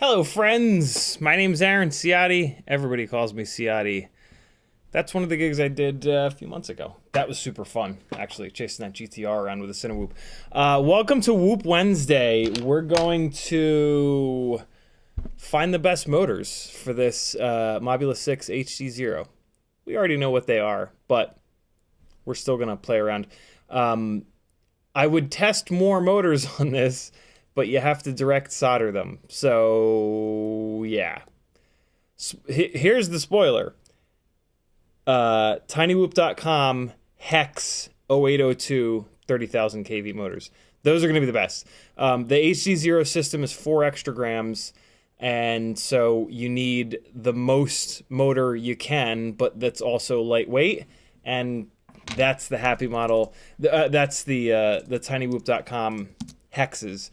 Hello friends, my name's Aaron Ciotti. Everybody calls me Ciotti. That's one of the gigs I did a few months ago. That was super fun, actually, chasing that GTR around with a tinywhoop. Welcome to Whoop Wednesday. We're going to find the best motors for this Mob6 HDZero. We already know what they are, but we're still gonna play around. I would test more motors on this, but you have to direct solder them. So, yeah. Here's the spoiler. tinywhoop.com hex 0802 30,000 kV motors. Those are going to be the best. The HDZero system is 4 extra grams, and so you need the most motor you can, but that's also lightweight, and that's the happy model. That's the tinywhoop.com hexes.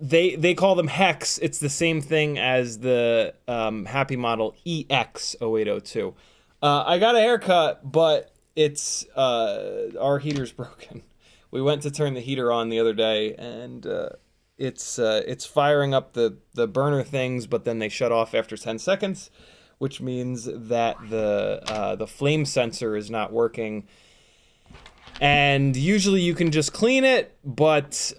They call them hex. It's the same thing as the happy model EX0802. I got a haircut, but it's our heater's broken. We went to turn the heater on the other day, and it's firing up the burner things, but then they shut off after 10 seconds, which means that the flame sensor is not working. And usually you can just clean it, but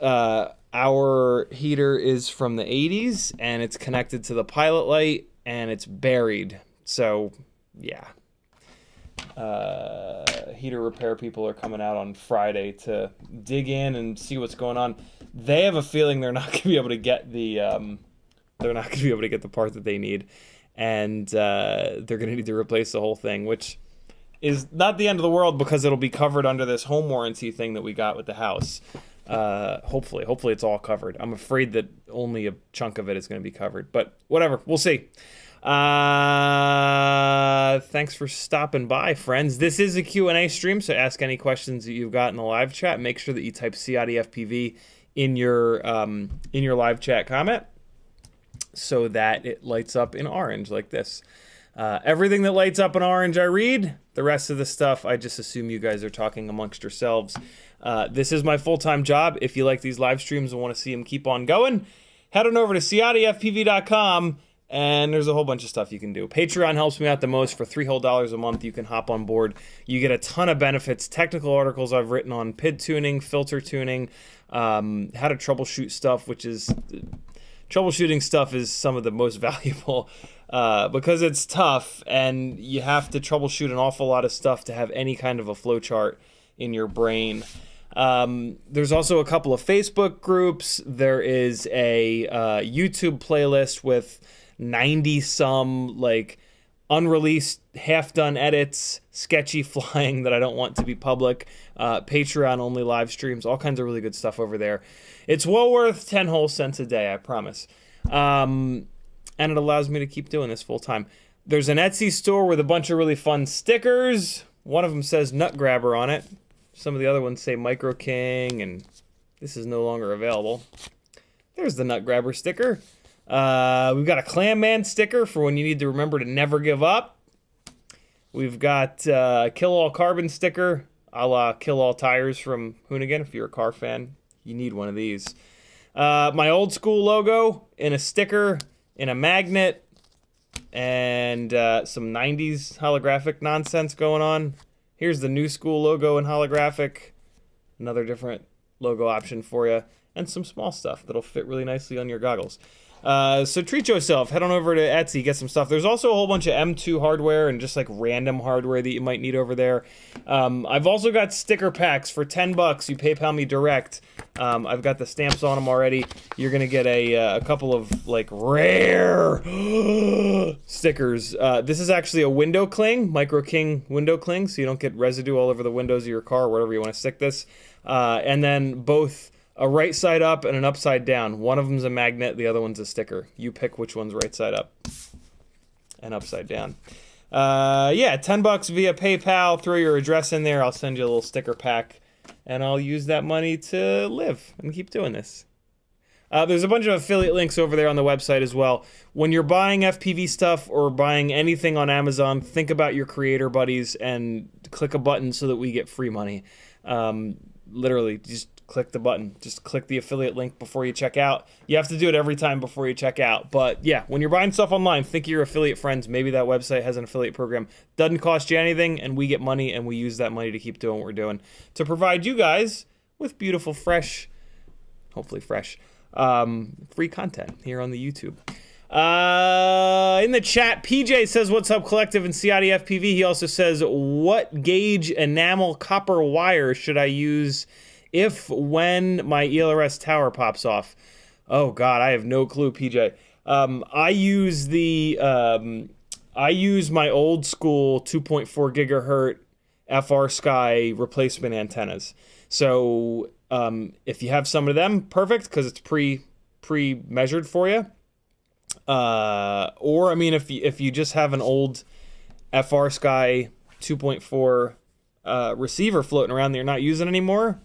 Our heater is from the 80s, and it's connected to the pilot light, and it's buried. So, yeah. Heater repair people are coming out on Friday to dig in and see what's going on. They have a feeling they're not going to be able to get the part that they need, and they're going to need to replace the whole thing, which is not the end of the world because it'll be covered under this home warranty thing that we got with the house. Hopefully it's all covered. I'm afraid that only a chunk of it is going to be covered, but whatever, we'll see. Thanks for stopping by, friends. This is a Q&A stream, so ask any questions that you've got in the live chat. Make sure that you type CiottiFPV in your live chat comment so that it lights up in orange like this. Everything that lights up in orange I read. The rest of the stuff I just assume you guys are talking amongst yourselves. This is my full-time job. If you like these live streams and want to see them keep on going, head on over to CiottiFPV.com, and there's a whole bunch of stuff you can do. Patreon helps me out the most. For $3 whole a month, you can hop on board. You get a ton of benefits, technical articles I've written on PID tuning, filter tuning, how to troubleshoot stuff, which is... Troubleshooting stuff is some of the most valuable because it's tough, and you have to troubleshoot an awful lot of stuff to have any kind of a flowchart in your brain. There's also a couple of Facebook groups. There is a YouTube playlist with 90-some like unreleased, half-done edits, sketchy flying that I don't want to be public, Patreon-only live streams, all kinds of really good stuff over there. It's well worth 10 whole cents a day, I promise. And it allows me to keep doing this full-time. There's an Etsy store with a bunch of really fun stickers. One of them says Nut Grabber on it. Some of the other ones say Micro King, and this is no longer available. There's the Nut Grabber sticker. We've got a Clam Man sticker for when you need to remember to never give up. We've got Kill All Carbon sticker, a la Kill All Tires from Hoonigan. If you're a car fan, you need one of these. My old school logo in a sticker, in a magnet, and some 90s holographic nonsense going on. Here's the new school logo in holographic. Another different logo option for you. And some small stuff that'll fit really nicely on your goggles. So treat yourself. Head on over to Etsy, get some stuff. There's also a whole bunch of M2 hardware and just like random hardware that you might need over there. I've also got sticker packs for $10. You PayPal me direct. I've got the stamps on them already. You're gonna get a couple of like rare stickers. This is actually a window cling, Micro King window cling, so you don't get residue all over the windows of your car or wherever you want to stick this. And then both a right side up and an upside down. One of them's a magnet, the other one's a sticker. You pick which one's right side up and upside down. Yeah, $10 via PayPal. Throw your address in there. I'll send you a little sticker pack, and I'll use that money to live and keep doing this. There's a bunch of affiliate links over there on the website as well. When you're buying FPV stuff or buying anything on Amazon, think about your creator buddies and click a button so that we get free money. Literally, just click the button. Just click the affiliate link before you check out. You have to do it every time before you check out. But yeah, when you're buying stuff online, think of your affiliate friends. Maybe that website has an affiliate program. Doesn't cost you anything, and we get money, and we use that money to keep doing what we're doing to provide you guys with beautiful, fresh, hopefully fresh, free content here on the YouTube. In the chat, PJ says, "What's up, Collective and CiottiFPV?" He also says, "What gauge enamel copper wire should I use when my ELRS tower pops off?" Oh God, I have no clue, PJ. I use my old school 2.4 gigahertz FrSky replacement antennas. So if you have some of them, perfect, because it's pre-measured for you. Or I mean, if you just have an old FrSky 2.4 receiver floating around that you're not using anymore,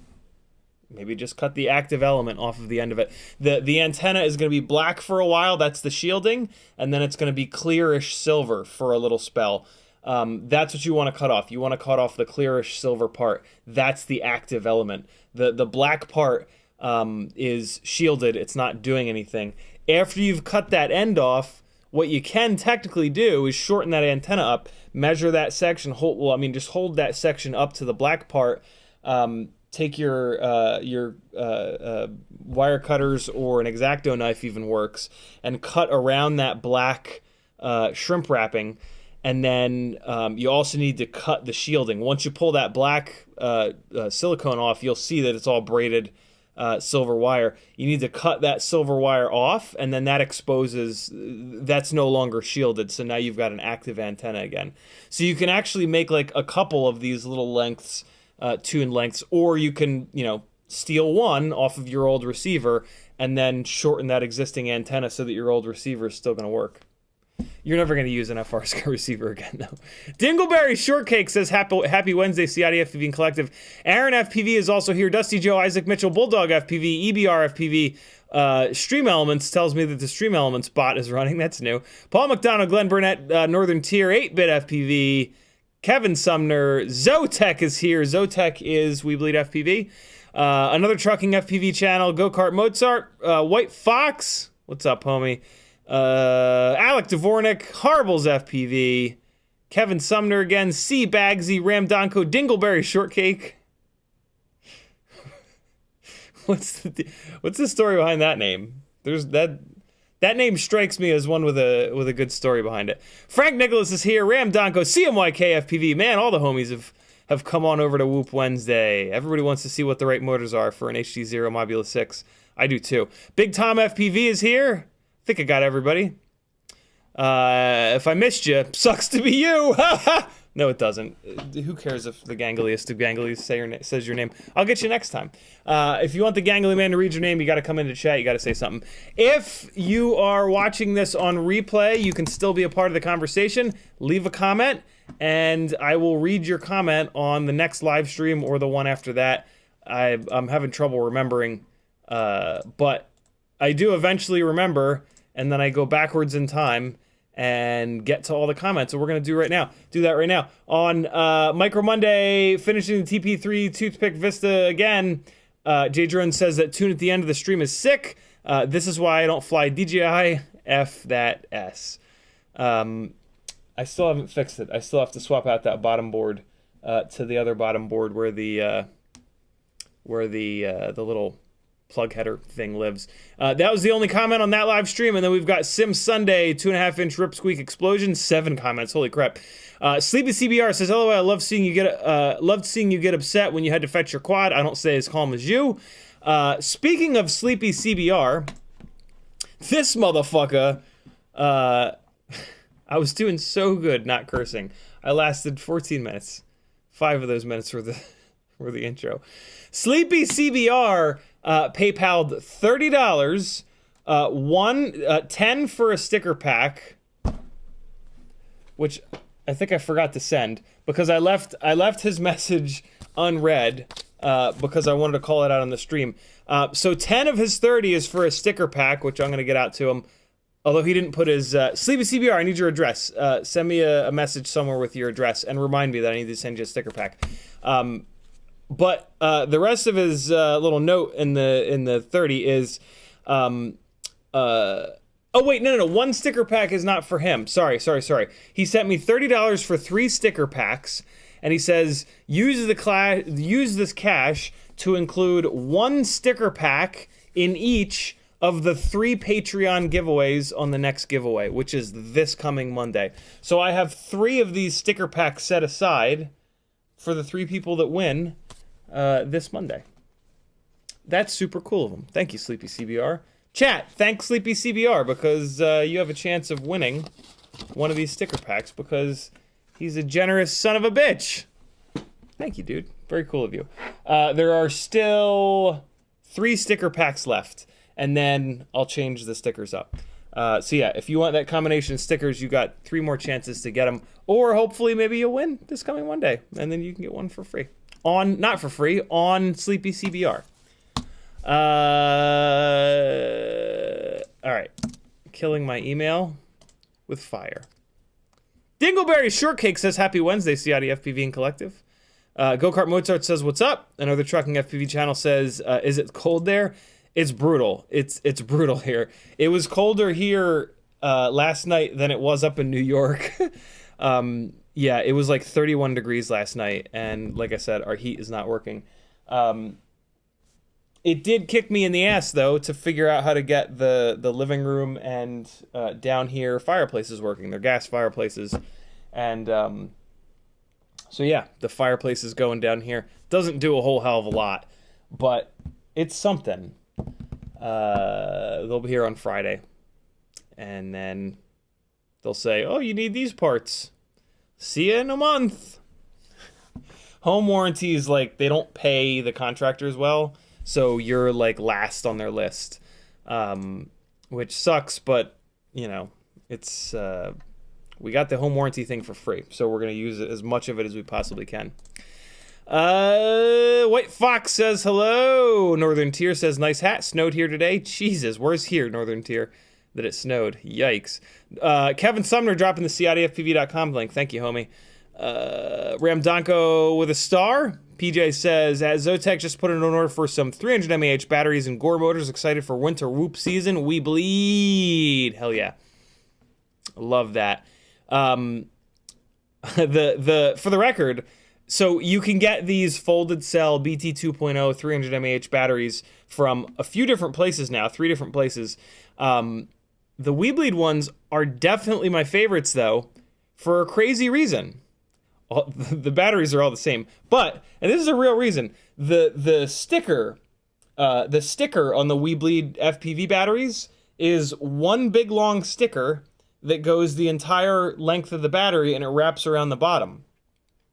maybe just cut the active element off of the end of it. The antenna is going to be black for a while. That's the shielding, and then it's going to be clearish silver for a little spell. That's what you want to cut off. You want to cut off the clearish silver part. That's the active element. The black part is shielded. It's not doing anything. After you've cut that end off, what you can technically do is shorten that antenna up, measure that section, just hold that section up to the black part, take your wire cutters, or an X-Acto knife even works, and cut around that black shrimp wrapping. And then you also need to cut the shielding. Once you pull that black silicone off, you'll see that it's all braided silver wire. You need to cut that silver wire off, and then that exposes, that's no longer shielded, so now you've got an active antenna again. So you can actually make like a couple of these little lengths, tuned lengths, or you can, you know, steal one off of your old receiver and then shorten that existing antenna so that your old receiver is still going to work. You're never going to use an FrSky receiver again, though. Dingleberry Shortcake says, Happy Wednesday, CiottiFPV and Collective. Aaron FPV is also here. Dusty Joe, Isaac Mitchell, Bulldog FPV, EBR FPV, Stream Elements tells me that the Stream Elements bot is running. That's new. Paul McDonald, Glenn Burnett, Northern Tier, 8-Bit FPV, Kevin Sumner, Zotech is here. Zotech is WeBLEED FPV. Another trucking FPV channel, Go-Kart Mozart, White Fox, what's up, homie? Alec Dvornik, Harbles FPV, Kevin Sumner again, C Bagsy, Ram Donko, Dingleberry Shortcake. What's the story behind that name? There's that name strikes me as one with a good story behind it. Frank Nicholas is here, Ram Donko, CMYK FPV. Man, all the homies have come on over to Whoop Wednesday. Everybody wants to see what the right motors are for an HDZero Mobula 6. I do too. Big Tom FPV is here. I think I got everybody. If I missed you, sucks to be you. No, it doesn't. Who cares if the gangliest of ganglies says your name? I'll get you next time. If you want the gangly man to read your name, you got to come into chat. You got to say something. If you are watching this on replay, you can still be a part of the conversation. Leave a comment, and I will read your comment on the next live stream or the one after that. I'm having trouble remembering, but I do eventually remember, and then I go backwards in time and get to all the comments. So we're going to do that right now. On Micro Monday, finishing the TP3 Toothpick Vista again, Jay Drone says that tune at the end of the stream is sick. This is why I don't fly DJI F that S. I still haven't fixed it. I still have to swap out that bottom board to the other bottom board where the little plug header thing lives. That was the only comment on that live stream, and then we've got Sim Sunday, 2.5-inch rip squeak explosion, 7 comments. Holy crap! Sleepy CBR says, "LOL, I loved seeing you get upset when you had to fetch your quad. I don't stay as calm as you." Speaking of Sleepy CBR, this motherfucker, I was doing so good not cursing. I lasted 14 minutes. 5 of those minutes were the intro. Sleepy CBR PayPal'd $30, 10 for a sticker pack, which I think I forgot to send because I left his message unread because I wanted to call it out on the stream. So 10 of his 30 is for a sticker pack, which I'm going to get out to him. Although he didn't put his Sleepy CBR, I need your address. Send me a message somewhere with your address and remind me that I need to send you a sticker pack. But the rest of his little note in the 30 is, oh wait, no, one sticker pack is not for him. Sorry. He sent me $30 for 3 sticker packs, and he says use this cash to include 1 sticker pack in each of the 3 Patreon giveaways on the next giveaway, which is this coming Monday. So I have 3 of these sticker packs set aside for the 3 people that win this Monday. That's super cool of him. Thank you, Sleepy CBR. Chat, thank Sleepy CBR because you have a chance of winning one of these sticker packs because he's a generous son of a bitch. Thank you, dude. Very cool of you. There are still 3 sticker packs left, and then I'll change the stickers up. So yeah, if you want that combination of stickers, you got 3 more chances to get them, or hopefully maybe you'll win this coming Monday, and then you can get one for free. Not for free, on Sleepy CBR. All right, killing my email with fire. Dingleberry Shortcake says, Happy Wednesday, CiottiFPV and Collective. Go-Kart Mozart says, what's up? Another trucking FPV channel says, is it cold there? It's brutal. It's brutal here. It was colder here last night than it was up in New York. Yeah, it was like 31 degrees last night, and like I said, our heat is not working. It did kick me in the ass, though, to figure out how to get the living room and down here fireplaces working. They're gas fireplaces. And so, yeah, the fireplace is going down here. Doesn't do a whole hell of a lot, but it's something. They'll be here on Friday. And then they'll say, oh, you need these parts. See you in a month. Home warranties, like, they don't pay the contractors well. So you're, like, last on their list, which sucks, but, you know, it's, we got the home warranty thing for free, so we're going to use it as much of it as we possibly can. White Fox says hello. Northern Tier says, nice hat, snowed here today. Jesus, where's here, Northern Tier, that it snowed? Yikes. Kevin Sumner dropping the CiottiFPV.com link. Thank you, homie. Ramdonko with a star. PJ says, Zotac just put in an order for some 300 mAh batteries and Gore motors. Excited for winter whoop season. We bleed. Hell yeah. Love that. For the record, so you can get these folded cell BT 2.0 300 mAh batteries from a few different places now, 3 different places. The WeBLEED ones are definitely my favorites, though, for a crazy reason. The batteries are all the same, but, and this is a real reason, the sticker on the WeBLEED FPV batteries is one big long sticker that goes the entire length of the battery and it wraps around the bottom.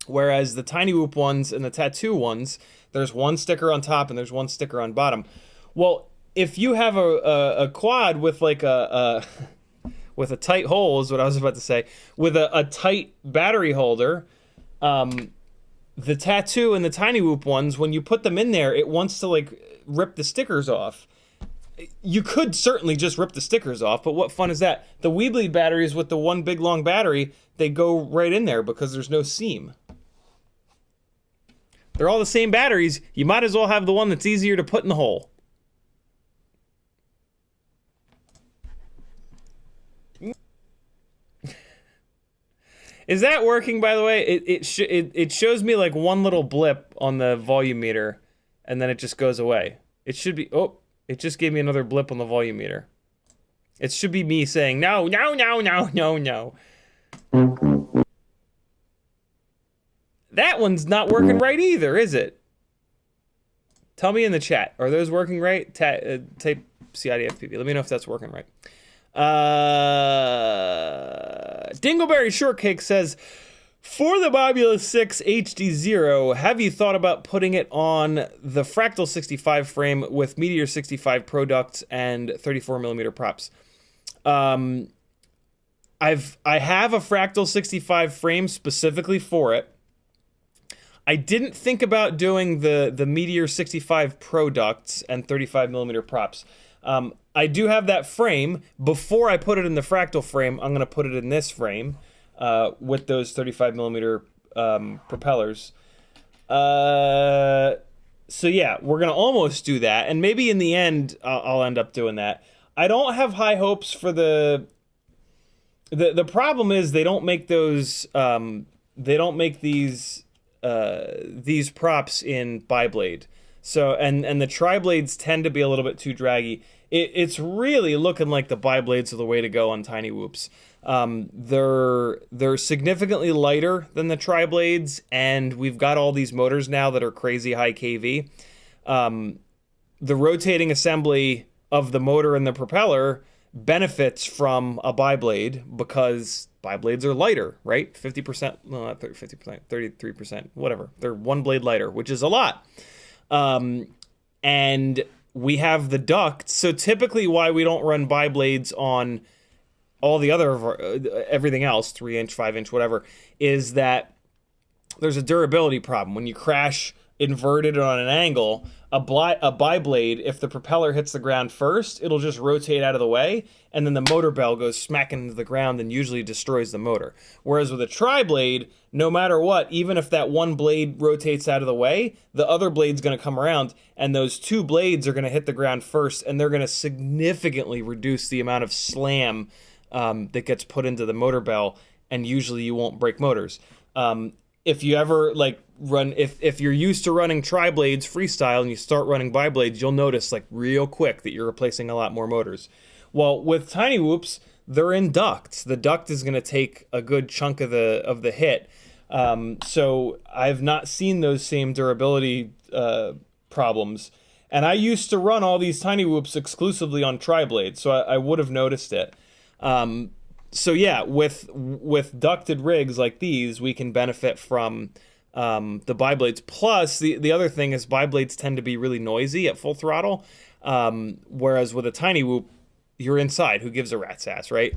Whereas the tinywhoop ones and the tattoo ones, there's one sticker on top and there's one sticker on bottom. Well, if you have a quad with like with a tight hole, is what I was about to say, with a tight battery holder, the tattoo and the tinywhoop ones, when you put them in there, it wants to like rip the stickers off. You could certainly just rip the stickers off, but what fun is that? The WeBLEED batteries with the one big long battery, they go right in there because there's no seam. They're all the same batteries. You might as well have the one that's easier to put in the hole. Is that working, by the way? It shows me like one little blip on the volume meter, and then it just goes away. It should be, oh, it just gave me another blip on the volume meter. It should be me saying, no, no, no, no, no, no. That one's not working right either, is it? Tell me in the chat. Are those working right? Type CiottiFPV. Let me know if that's working right. Dingleberry Shortcake says, for the Mob6 HDZero, have you thought about putting it on the Fractal 65 frame with Meteor65 Pro ducts and 34mm props? I have a Fractal 65 frame specifically for it. I didn't think about doing the Meteor 65 Pro ducts and 35mm props. I do have that frame. Before I put it in the Fractal frame, I'm going to put it in this frame with those 35mm propellers. So yeah, we're going to almost do that. And maybe in the end, I'll end up doing that. I don't have high hopes for the problem is they don't make those, they don't make these props in bi-blade. So, and the tri-blades tend to be a little bit too draggy. It's really looking like the bi-blades are the way to go on tiny whoops. They're significantly lighter than the tri-blades, and we've got all these motors now that are crazy high kV. The rotating assembly of the motor and the propeller benefits from a bi-blade because bi-blades are lighter, right? 50%, no, not 50%, 33%, whatever. They're one blade lighter, which is a lot. And we have the ducts. So typically why we don't run bi-blades on all the other, everything else, 3-inch, 5-inch, whatever, is that there's a durability problem. When you crash inverted on an angle, a bi-blade, if the propeller hits the ground first, it'll just rotate out of the way, and then the motor bell goes smacking into the ground and usually destroys the motor. Whereas with a tri-blade, no matter what, even if that one blade rotates out of the way, the other blade's going to come around, and those two blades are going to hit the ground first, and they're going to significantly reduce the amount of slam that gets put into the motor bell, and usually you won't break motors. if you ever like run, if you're used to running tri-blades freestyle and you start running bi-blades, you'll notice like real quick that you're replacing a lot more motors. Well, with tinywhoops, they're in ducts. The duct is going to take a good chunk of the hit. So I've not seen those same durability problems. And I used to run all these tinywhoops exclusively on tri-blades, so I would have noticed it. So yeah, with ducted rigs like these, we can benefit from the bi-blades. Plus, the other thing is bi-blades tend to be really noisy at full throttle, whereas with a tinywhoop, you're inside. Who gives a rat's ass, right?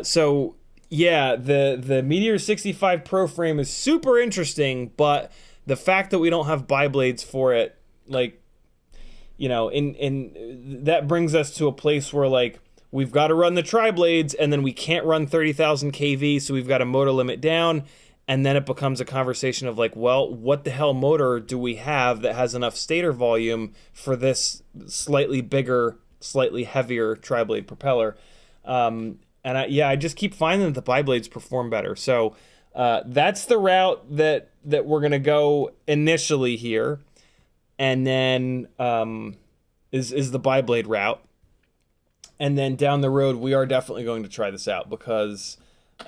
So yeah, the Meteor65 Pro frame is super interesting, but the fact that we don't have bi-blades for it, like, you know, in that brings us to a place where like we've got to run the tri-blades, and then we can't run 30,000 kV, so we've got to motor limit down, and then it becomes a conversation of like, well, what the hell motor do we have that has enough stator volume for this slightly bigger, slightly heavier tri-blade propeller? And I just keep finding that the bi-blades perform better. So that's the route that we're gonna go initially here, and then is the bi-blade route. And then down the road, we are definitely going to try this out because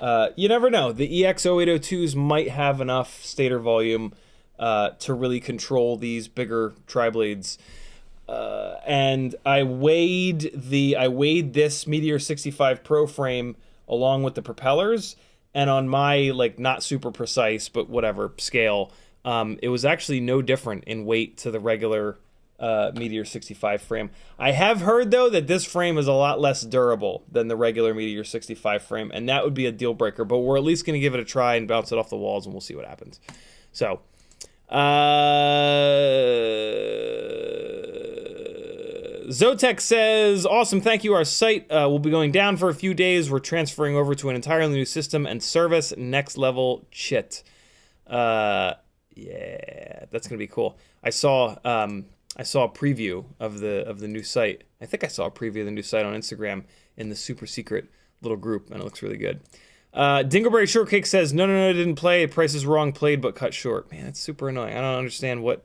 you never know. The EX0802s might have enough stator volume to really control these bigger tri-blades. And I weighed this Meteor65 Pro frame along with the propellers, and on my like not super precise but whatever scale, it was actually no different in weight to the regular Meteor65 frame. I have heard though that this frame is a lot less durable than the regular Meteor65 frame, and that would be a deal breaker, but we're at least going to give it a try and bounce it off the walls, and we'll see what happens. So Zotek says, awesome, thank you. Our site will be going down for a few days. We're transferring over to an entirely new system and service. Next level chit. Yeah, that's gonna be cool. I saw a preview of the new site. I think I saw a preview of the new site on Instagram in the super secret little group, and it looks really good. Dingleberry Shortcake says, no, didn't play. Price is wrong, played but cut short. Man, that's super annoying. I don't understand what.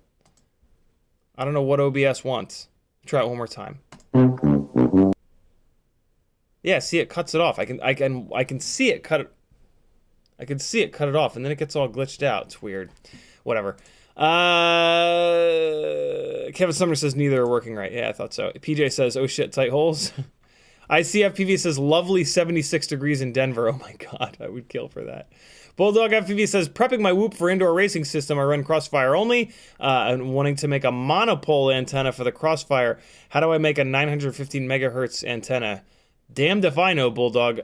I don't know what OBS wants. Try it one more time. Yeah, see, it cuts it off. I can see it cut it. I can see it cut it off, and then it gets all glitched out. It's weird. Whatever. Kevin Sumner says neither are working right. Yeah, I thought so. PJ says, oh shit, tight holes. ICFPV says lovely 76 degrees in Denver. Oh my god, I would kill for that. Bulldog FPV says, prepping my whoop for indoor racing system. I run Crossfire only. I'm wanting to make a monopole antenna for the Crossfire. How do I make a 915 megahertz antenna? Damned if I know, Bulldog.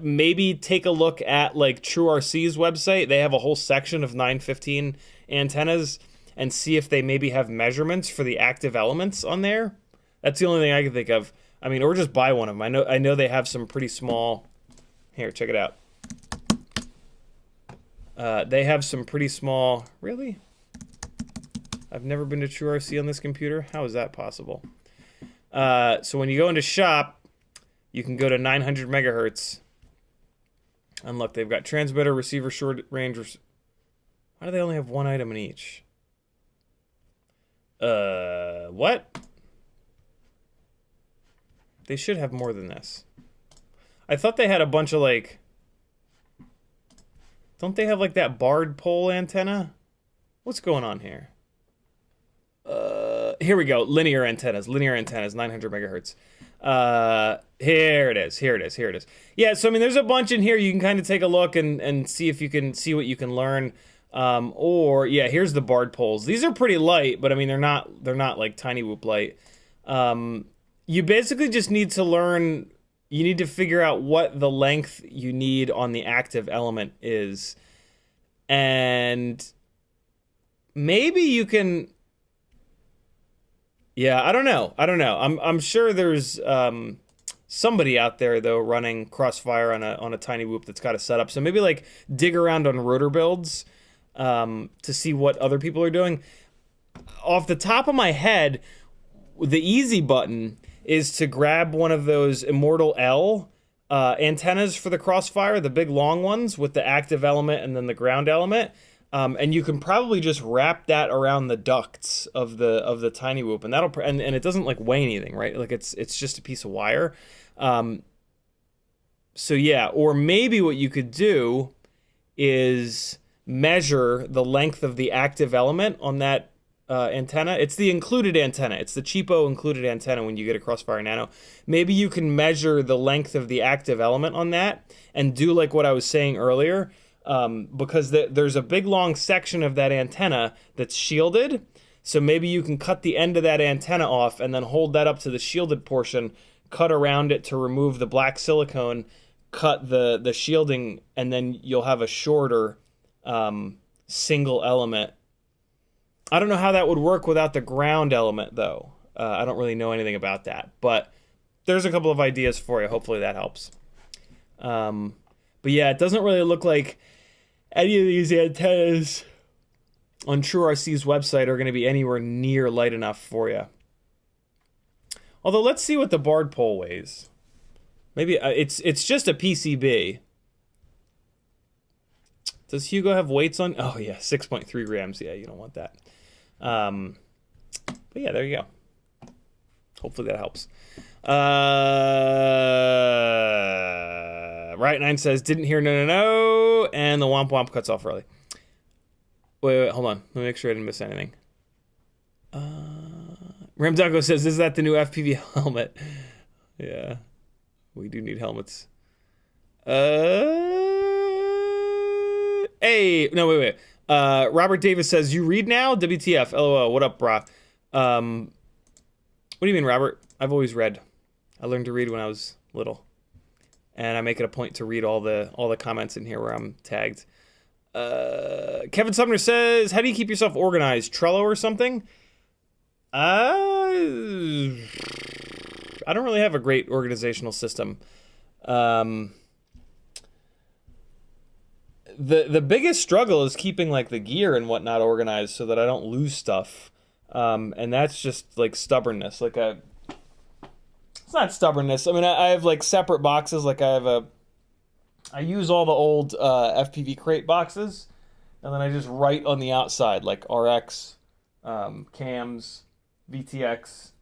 Maybe take a look at like TrueRC's website. They have a whole section of 915 antennas, and see if they maybe have measurements for the active elements on there. That's the only thing I can think of. I mean, or just buy one of them. I know they have some pretty small. Here, check it out. They have some pretty small. Really? I've never been to TrueRC on this computer. How is that possible? So when you go into shop, you can go to 900 megahertz. And look, they've got transmitter, receiver, short range. Why do they only have one item in each? What? They should have more than this. I thought they had a bunch of like... Don't they have like that barred pole antenna? What's going on here? Here we go. Linear antennas, 900 megahertz. Here it is. Yeah, so I mean, there's a bunch in here. You can kind of take a look and see if you can see what you can learn. Or yeah, here's the barred poles. These are pretty light, but I mean, they're not like tinywhoop light. You basically just need to learn. You need to figure out what the length you need on the active element is, and maybe you can. Yeah, I don't know. I'm sure there's somebody out there though running Crossfire on a tinywhoop that's got a setup. So maybe like dig around on rotor builds to see what other people are doing. Off the top of my head, the easy button is to grab one of those Immortal L antennas for the Crossfire, the big long ones with the active element and then the ground element. And you can probably just wrap that around the ducts of the tinywhoop, and that'll and it doesn't like weigh anything, right? Like it's just a piece of wire. So yeah, or maybe what you could do is measure the length of the active element on that antenna. It's the included antenna. It's the cheapo included antenna when you get a Crossfire Nano. Maybe you can measure the length of the active element on that and do like what I was saying earlier, because there's a big long section of that antenna that's shielded. So maybe you can cut the end of that antenna off and then hold that up to the shielded portion, cut around it to remove the black silicone, cut the shielding, and then you'll have a shorter single element. I don't know how that would work without the ground element, though. I don't really know anything about that. But there's a couple of ideas for you. Hopefully that helps. But yeah, it doesn't really look like any of these antennas on TrueRC's website are going to be anywhere near light enough for you. Although, let's see what the barred pole weighs. Maybe it's just a PCB. Does Hugo have weights on? Oh yeah, 6.3 grams. Yeah, you don't want that. But yeah, there you go. Hopefully that helps. Right 9 says didn't hear no, and the womp womp cuts off early. Wait, hold on. Let me make sure I didn't miss anything. Ramducko says, is that the new FPV helmet? Yeah, we do need helmets. Hey, no, wait. Robert Davis says, you read now? WTF, LOL, what up, brah? What do you mean, Robert? I've always read. I learned to read when I was little. And I make it a point to read all the comments in here where I'm tagged. Kevin Sumner says, how do you keep yourself organized? Trello or something? I don't really have a great organizational system. The biggest struggle is keeping like the gear and whatnot organized so that I don't lose stuff. And that's just like stubbornness. It's not stubbornness. I mean, I have like separate boxes. Like I use all the old FPV crate boxes, and then I just write on the outside like RX, cams, VTX,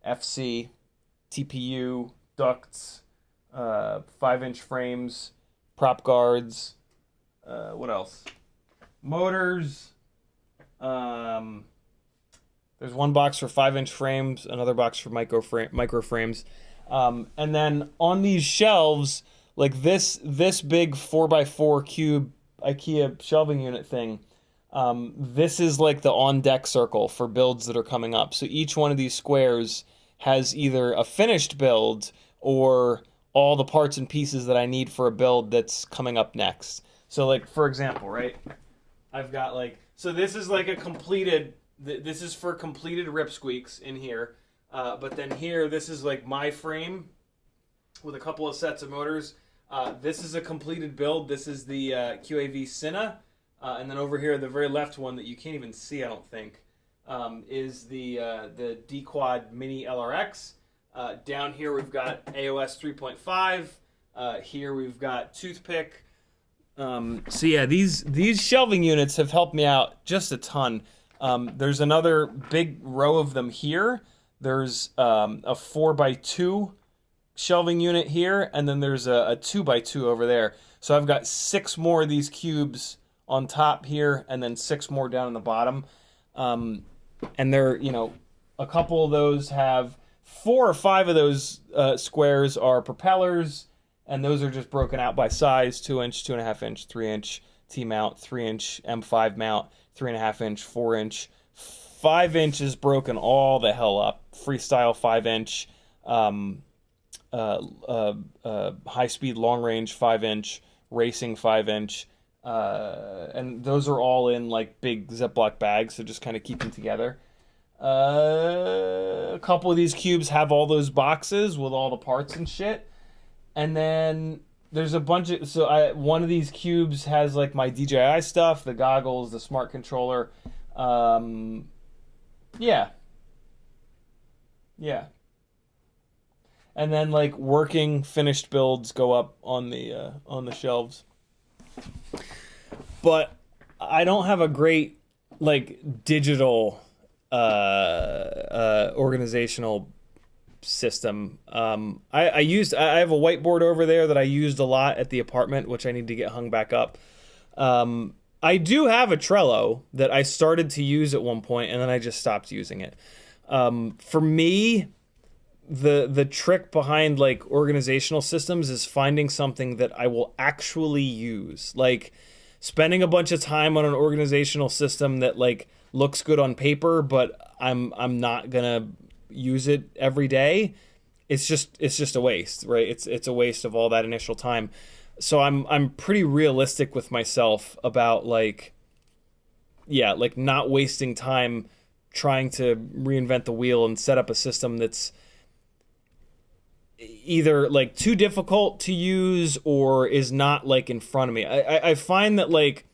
FC, TPU, ducts, 5-inch frames, prop guards. What else? Motors. There's one box for 5-inch frames, another box for micro frames. And then on these shelves, like this big 4x4 cube IKEA shelving unit thing, this is like the on-deck circle for builds that are coming up. So each one of these squares has either a finished build or all the parts and pieces that I need for a build that's coming up next. So like, for example, right, I've got like, so this is like a completed, this is for completed rip squeaks in here. But then here, this is like my frame with a couple of sets of motors. This is a completed build. This is the QAV Cinna. And then over here, the very left one that you can't even see, I don't think, is the D-Quad Mini LRX. Down here, we've got AOS 3.5. Here, we've got Toothpick. So yeah, these shelving units have helped me out just a ton. There's another big row of them here. There's a 4x2 shelving unit here, and then there's a 2x2 over there. So I've got 6 more of these cubes on top here, and then 6 more down in the bottom. And they're, you know, a couple of those have 4 or 5 of those squares are propellers, and those are just broken out by size: 2-inch, 2.5-inch, 3-inch T-mount, 3-inch M5 mount, 3.5-inch, 4-inch. 5-inch is broken all the hell up. Freestyle 5-inch, high-speed long-range 5-inch, racing 5-inch, and those are all in like big Ziploc bags, so just kind of keep them together. A couple of these cubes have all those boxes with all the parts and shit, and then there's a bunch of, so one of these cubes has like my DJI stuff, the goggles, the smart controller. Yeah. and then like working finished builds go up on the shelves. But I don't have a great like digital organizational system. I have a whiteboard over there that I used a lot at the apartment, which I need to get hung back up. I do have a Trello that I started to use at one point, and then I just stopped using it. For me, the trick behind like organizational systems is finding something that I will actually use. Like spending a bunch of time on an organizational system that like looks good on paper, but I'm not gonna use it every day. It's just a waste, right? It's a waste of all that initial time. So I'm pretty realistic with myself about like, yeah, like not wasting time trying to reinvent the wheel and set up a system that's either like too difficult to use or is not like in front of me. I find that like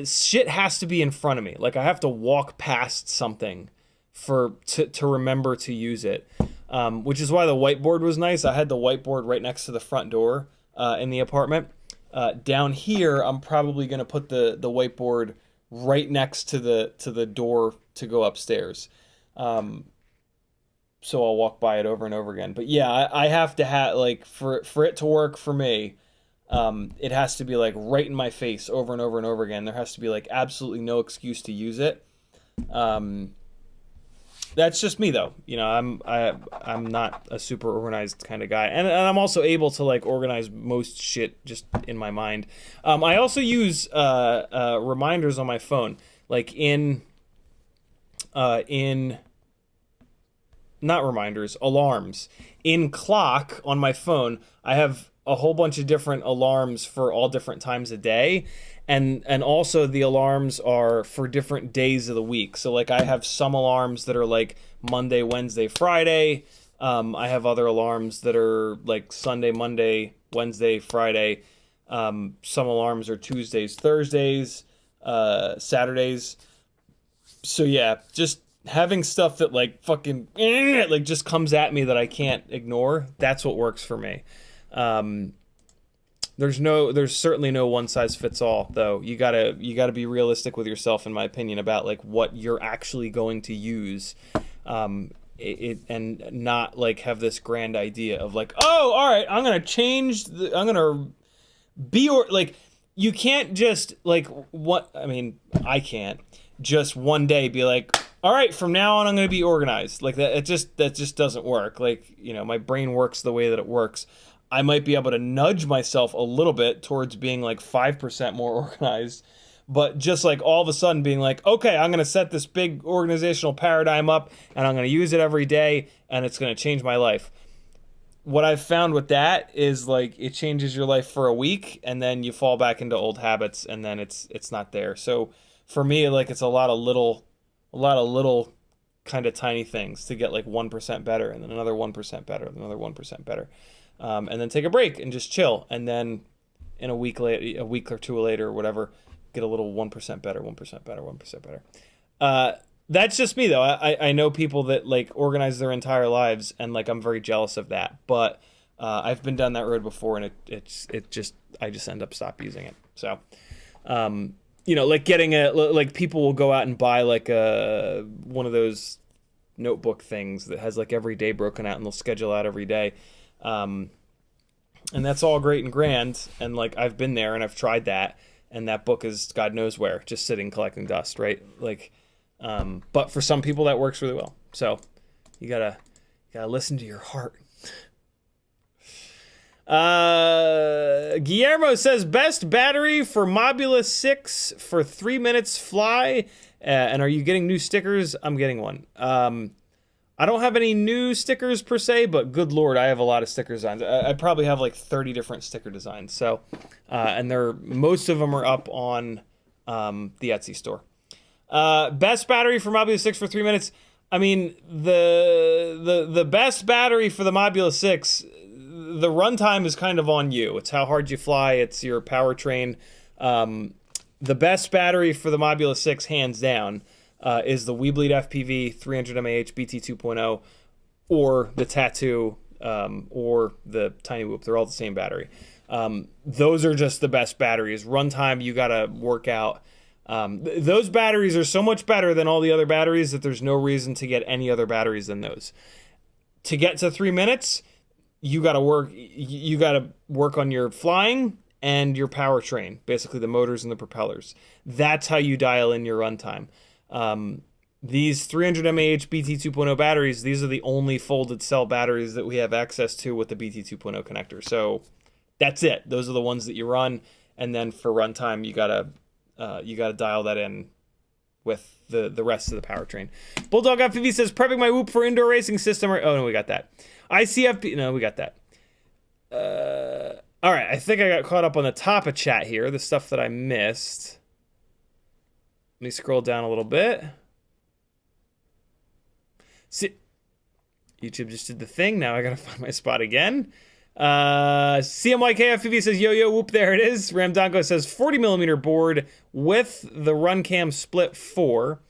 shit has to be in front of me. Like I have to walk past something to remember to use it. Which is why the whiteboard was nice. I had the whiteboard right next to the front door in the apartment. Down here, I'm probably going to put the whiteboard right next to the door to go upstairs. So I'll walk by it over and over again. But yeah, I have to have like for it to work for me, it has to be like right in my face over and over and over again. There has to be like absolutely no excuse to use it. That's just me though. You know, I'm not a super organized kind of guy, and I'm also able to like organize most shit just in my mind. I also use reminders on my phone, like not reminders, alarms. In clock on my phone, I have a whole bunch of different alarms for all different times of day. And also the alarms are for different days of the week. So like I have some alarms that are like Monday, Wednesday, Friday. I have other alarms that are like Sunday, Monday, Wednesday, Friday. Some alarms are Tuesdays, Thursdays, Saturdays. So yeah, just having stuff that like fucking like just comes at me that I can't ignore. That's what works for me. There's certainly no one size fits all though. You gotta be realistic with yourself, in my opinion, about like what you're actually going to use, and not like have this grand idea of like, oh, all right, I'm gonna be like, you can't just like I can't just one day be like, all right, from now on I'm gonna be organized like that. That just doesn't work. Like, you know, my brain works the way that it works. I might be able to nudge myself a little bit towards being like 5% more organized, but just like all of a sudden being like, okay, I'm going to set this big organizational paradigm up and I'm going to use it every day and it's going to change my life. What I've found with that is like it changes your life for a week and then you fall back into old habits and then it's not there. So for me, like it's a lot of little kind of tiny things to get like 1% better and then another 1% better, another 1% better. And then take a break and just chill. And then in a week or two later or whatever, get a little 1% better, 1% better, 1% better. That's just me though. I know people that like organize their entire lives and like I'm very jealous of that. But I've been down that road before and I just end up stop using it. So you know, like getting like people will go out and buy like one of those notebook things that has like every day broken out and they'll schedule out every day. And that's all great and grand, and like I've been there and I've tried that, and that book is God knows where, just sitting collecting dust, right? Like, but for some people that works really well. So you gotta listen to your heart. Guillermo says best battery for Mobula 6 for 3 minutes fly. And are you getting new stickers? I'm getting one. I don't have any new stickers per se, but good Lord, I have a lot of sticker designs. I probably have like 30 different sticker designs. So, and most of them are up on the Etsy store. Best battery for Mobula 6 for 3 minutes. I mean, the best battery for the Mobula 6, the runtime is kind of on you. It's how hard you fly. It's your powertrain. The best battery for the Mobula 6, hands down, is the WeBLEED FPV 300 mAh BT 2.0 or the Tattoo, or the tinywhoop. They're all the same battery. Those are just the best batteries. Runtime, you gotta work out. Those batteries are so much better than all the other batteries that there's no reason to get any other batteries than those. To get to 3 minutes, you gotta work on your flying and your powertrain, basically the motors and the propellers. That's how you dial in your runtime. These 300 mAh BT 2.0 batteries, these are the only folded cell batteries that we have access to with the BT 2.0 connector. So that's it. Those are the ones that you run, and then for runtime, you gotta dial that in with the rest of the powertrain. Bulldog FPV says, prepping my whoop for indoor racing system. Oh no, we got that. ICFP, no, we got that. All right, I think I got caught up on the top of chat here, the stuff that I missed. Let me scroll down a little bit. See, YouTube just did the thing. Now I gotta find my spot again. CMYKFPV says, yo, whoop, there it is. Ramdonko says, 40mm board with the Runcam Split 4.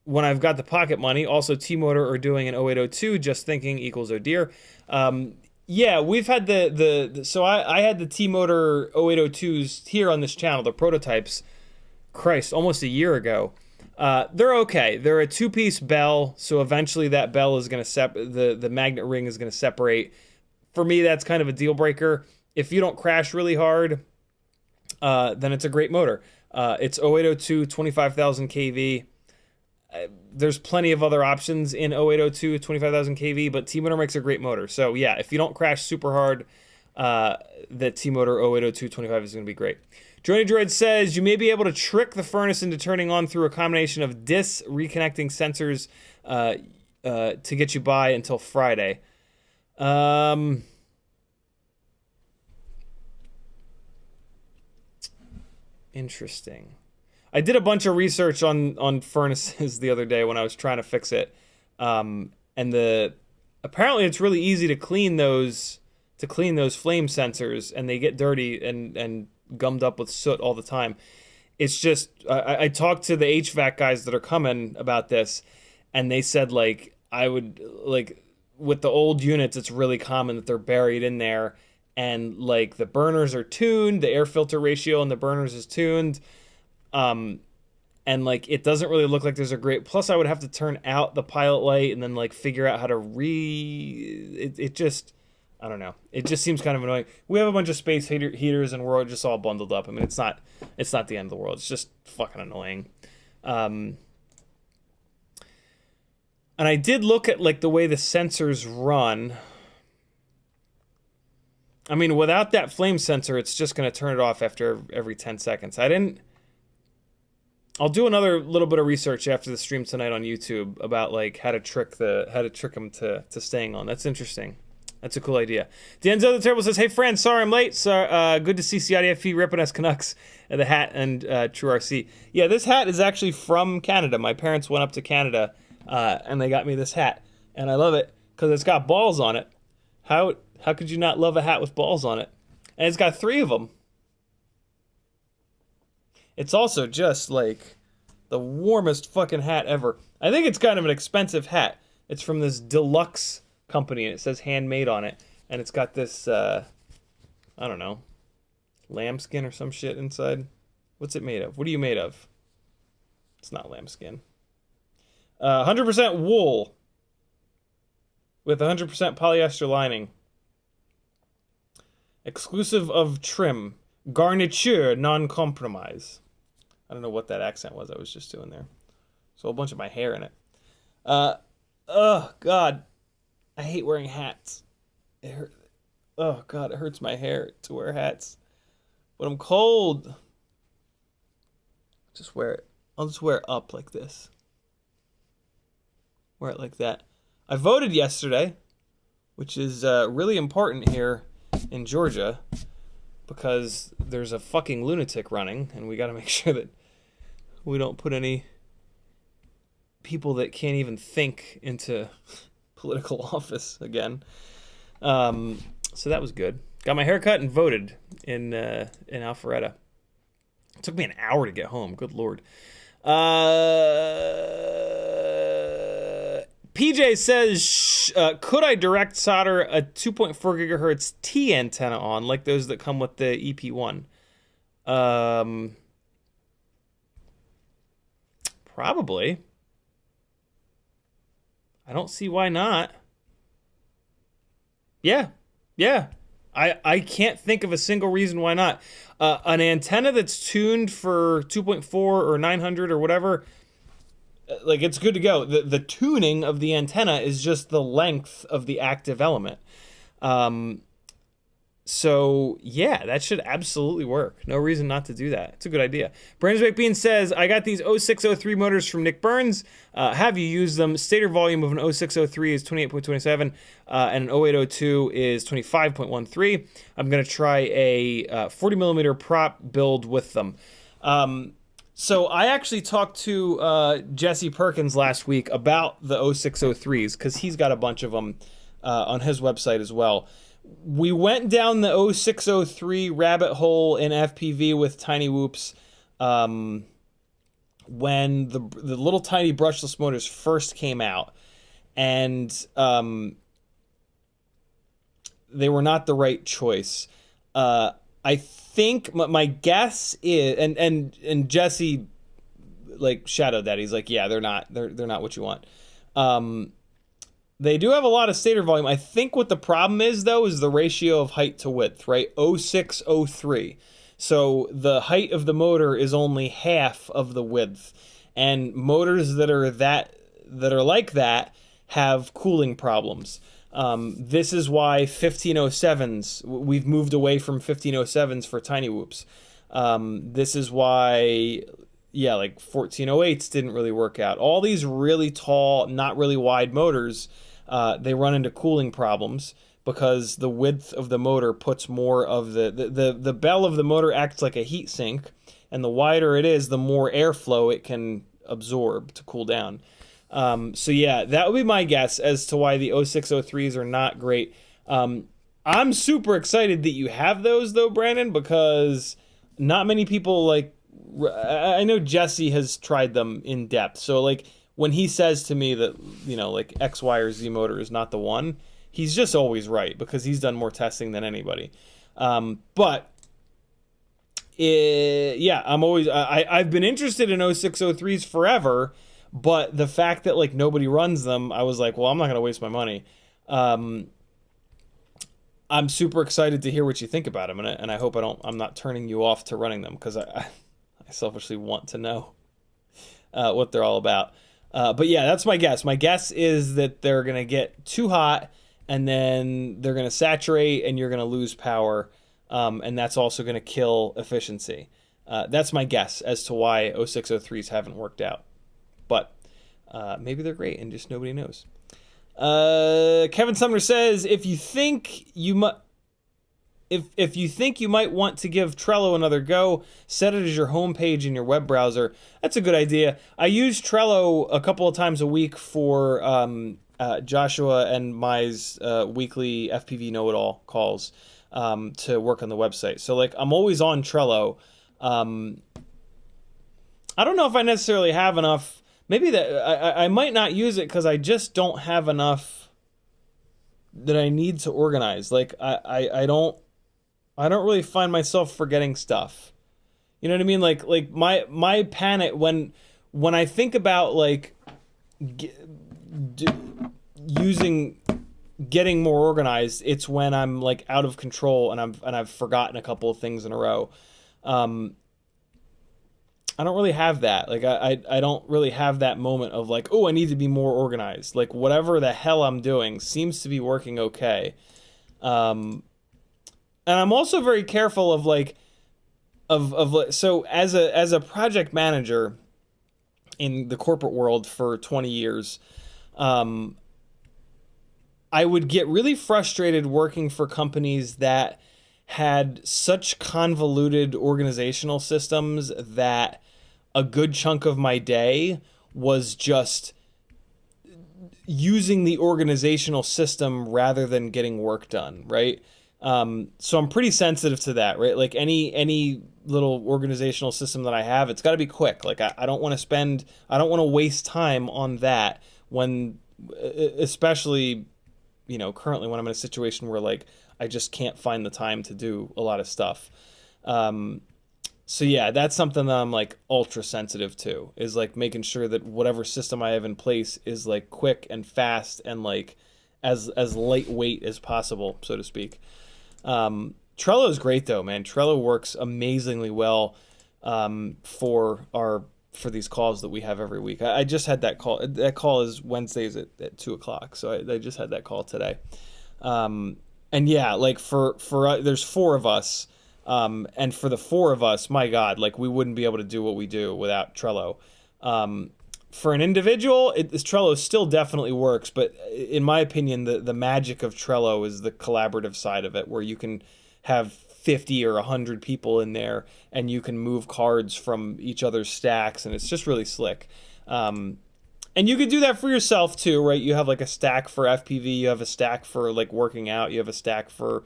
When I've got the pocket money. Also, T-Motor are doing an 0802, just thinking equals oh dear. Yeah, we've had so I had the T-Motor 0802s here on this channel, the prototypes, Christ, almost a year ago. They're okay. They're a 2-piece bell, so eventually that bell is going to the magnet ring is going to separate. For me, that's kind of a deal breaker. If you don't crash really hard, then it's a great motor. It's 0802, 25,000 kV. There's plenty of other options in 0802, 25,000 kV, but T-Motor makes a great motor. So yeah, if you don't crash super hard, the T-Motor 0802 25 is going to be great. Droidy Droid says, you may be able to trick the furnace into turning on through a combination of DIS reconnecting sensors to get you by until Friday. Interesting. I did a bunch of research on furnaces the other day when I was trying to fix it, and apparently it's really easy to clean those flame sensors, and they get dirty and gummed up with soot all the time. It's just I talked to the HVAC guys that are coming about this, and they said with the old units, it's really common that they're buried in there, and like the burners are tuned, the air filter ratio on the burners is tuned. And like it doesn't really look like there's a great, plus I would have to turn out the pilot light and then like figure out how to it just, I don't know, it just seems kind of annoying. We have a bunch of space heaters and we're just all bundled up. I mean, it's not the end of the world. It's just fucking annoying. And I did look at like the way the sensors run. I mean, without that flame sensor, it's just going to turn it off after every 10 seconds. I'll do another little bit of research after the stream tonight on YouTube about like how to trick them to staying on. That's interesting. That's a cool idea. Denzel the Terrible says, "Hey friend, sorry I'm late. So good to see CiottiFPV ripping us Canucks and the hat and True RC. Yeah, this hat is actually from Canada. My parents went up to Canada and they got me this hat, and I love it because it's got balls on it. How could you not love a hat with balls on it? And it's got 3 of them. It's also just like the warmest fucking hat ever. I think it's kind of an expensive hat. It's from this deluxe company and it says handmade on it. And it's got this, I don't know, lambskin or some shit inside. What's it made of? What are you made of? It's not lambskin. 100% wool with 100% polyester lining. Exclusive of trim. Garniture, non-compromise. I don't know what that accent was I was just doing there. So a bunch of my hair in it. Oh, God. I hate wearing hats. Oh, God, it hurts my hair to wear hats. But I'm cold. Just wear it. I'll just wear it up like this. Wear it like that. I voted yesterday, which is really important here in Georgia, because there's a fucking lunatic running, and we got to make sure that we don't put any people that can't even think into political office again. So that was good. Got my hair cut and voted in Alpharetta. It took me an hour to get home. Good Lord. PJ says, could I direct solder a 2.4 gigahertz T antenna on, like those that come with the EP1? Probably. I don't see why not. Yeah. I can't think of a single reason why not. An antenna that's tuned for 2.4 or 900 or whatever, like, it's good to go. The tuning of the antenna is just the length of the active element. So yeah, that should absolutely work. No reason not to do that. It's a good idea. Brandon's Baked Bean says, I got these 0603 motors from Nick Burns. Have you used them? Stator volume of an 0603 is 28.27 and an 0802 is 25.13. I'm going to try a 40 millimeter prop build with them. So I actually talked to Jesse Perkins last week about the 0603s because he's got a bunch of them on his website as well. We went down the 0603 rabbit hole in FPV with tinywhoops when the little tiny brushless motors first came out, and they were not the right choice. I think my guess is, and Jesse like shadowed that. He's like, yeah, they're not what you want. They do have a lot of stator volume. I think what the problem is, though, is the ratio of height to width, right? 0603. So the height of the motor is only half of the width. And motors that are like that have cooling problems. This is why 1507s, we've moved away from 1507s for tinywhoops. This is why, yeah, like 1408s didn't really work out. All these really tall, not really wide motors, they run into cooling problems because the width of the motor puts more of the bell of the motor acts like a heat sink, and the wider it is, the more airflow it can absorb to cool down. So yeah, that would be my guess as to why the 0603s are not great. I'm super excited that you have those though, Brandon, because not many people like, I know Jesse has tried them in depth. So like when he says to me that, you know, like X, Y, or Z motor is not the one, he's just always right because he's done more testing than anybody. Yeah, I've been interested in 0603s forever, but the fact that like nobody runs them, I was like, well, I'm not going to waste my money. I'm super excited to hear what you think about them, and I hope I'm not turning you off to running them because I selfishly want to know what they're all about. But yeah, that's my guess. My guess is that they're going to get too hot, and then they're going to saturate, and you're going to lose power, and that's also going to kill efficiency. That's my guess as to why 0603s haven't worked out. But maybe they're great, and just nobody knows. Kevin Sumner says, if you think you might want to give Trello another go, set it as your homepage in your web browser. That's a good idea. I use Trello a couple of times a week for Joshua and my's weekly FPV know-it-all calls to work on the website. So like I'm always on Trello. I don't know if I necessarily have enough. Maybe that I might not use it because I just don't have enough that I need to organize. Like I don't really find myself forgetting stuff. You know what I mean? Like my panic when I think about like getting more organized, it's when I'm like out of control and I've forgotten a couple of things in a row. I don't really have that. Like I don't really have that moment of like, oh, I need to be more organized. Like whatever the hell I'm doing seems to be working okay. And I'm also very careful of like, so as a project manager in the corporate world for 20 years, I would get really frustrated working for companies that had such convoluted organizational systems that a good chunk of my day was just using the organizational system rather than getting work done, right? So I'm pretty sensitive to that, right? Like any little organizational system that I have, it's got to be quick. Like I don't want to waste time on that when especially, you know, currently when I'm in a situation where like I just can't find the time to do a lot of stuff. So yeah, that's something that I'm like ultra sensitive to, is like making sure that whatever system I have in place is like quick and fast and like as lightweight as possible, so to speak. Trello is great though, man. Trello works amazingly well for these calls that we have every week. I just had that call. That call is Wednesdays at 2:00, so I just had that call today. And yeah, like for there's 4 of us, and for the 4 of us, my God, like we wouldn't be able to do what we do without Trello. For an individual, Trello still definitely works, but in my opinion, the magic of Trello is the collaborative side of it, where you can have 50 or 100 people in there, and you can move cards from each other's stacks, and it's just really slick. And you could do that for yourself too, right? You have like a stack for FPV, you have a stack for like working out, you have a stack for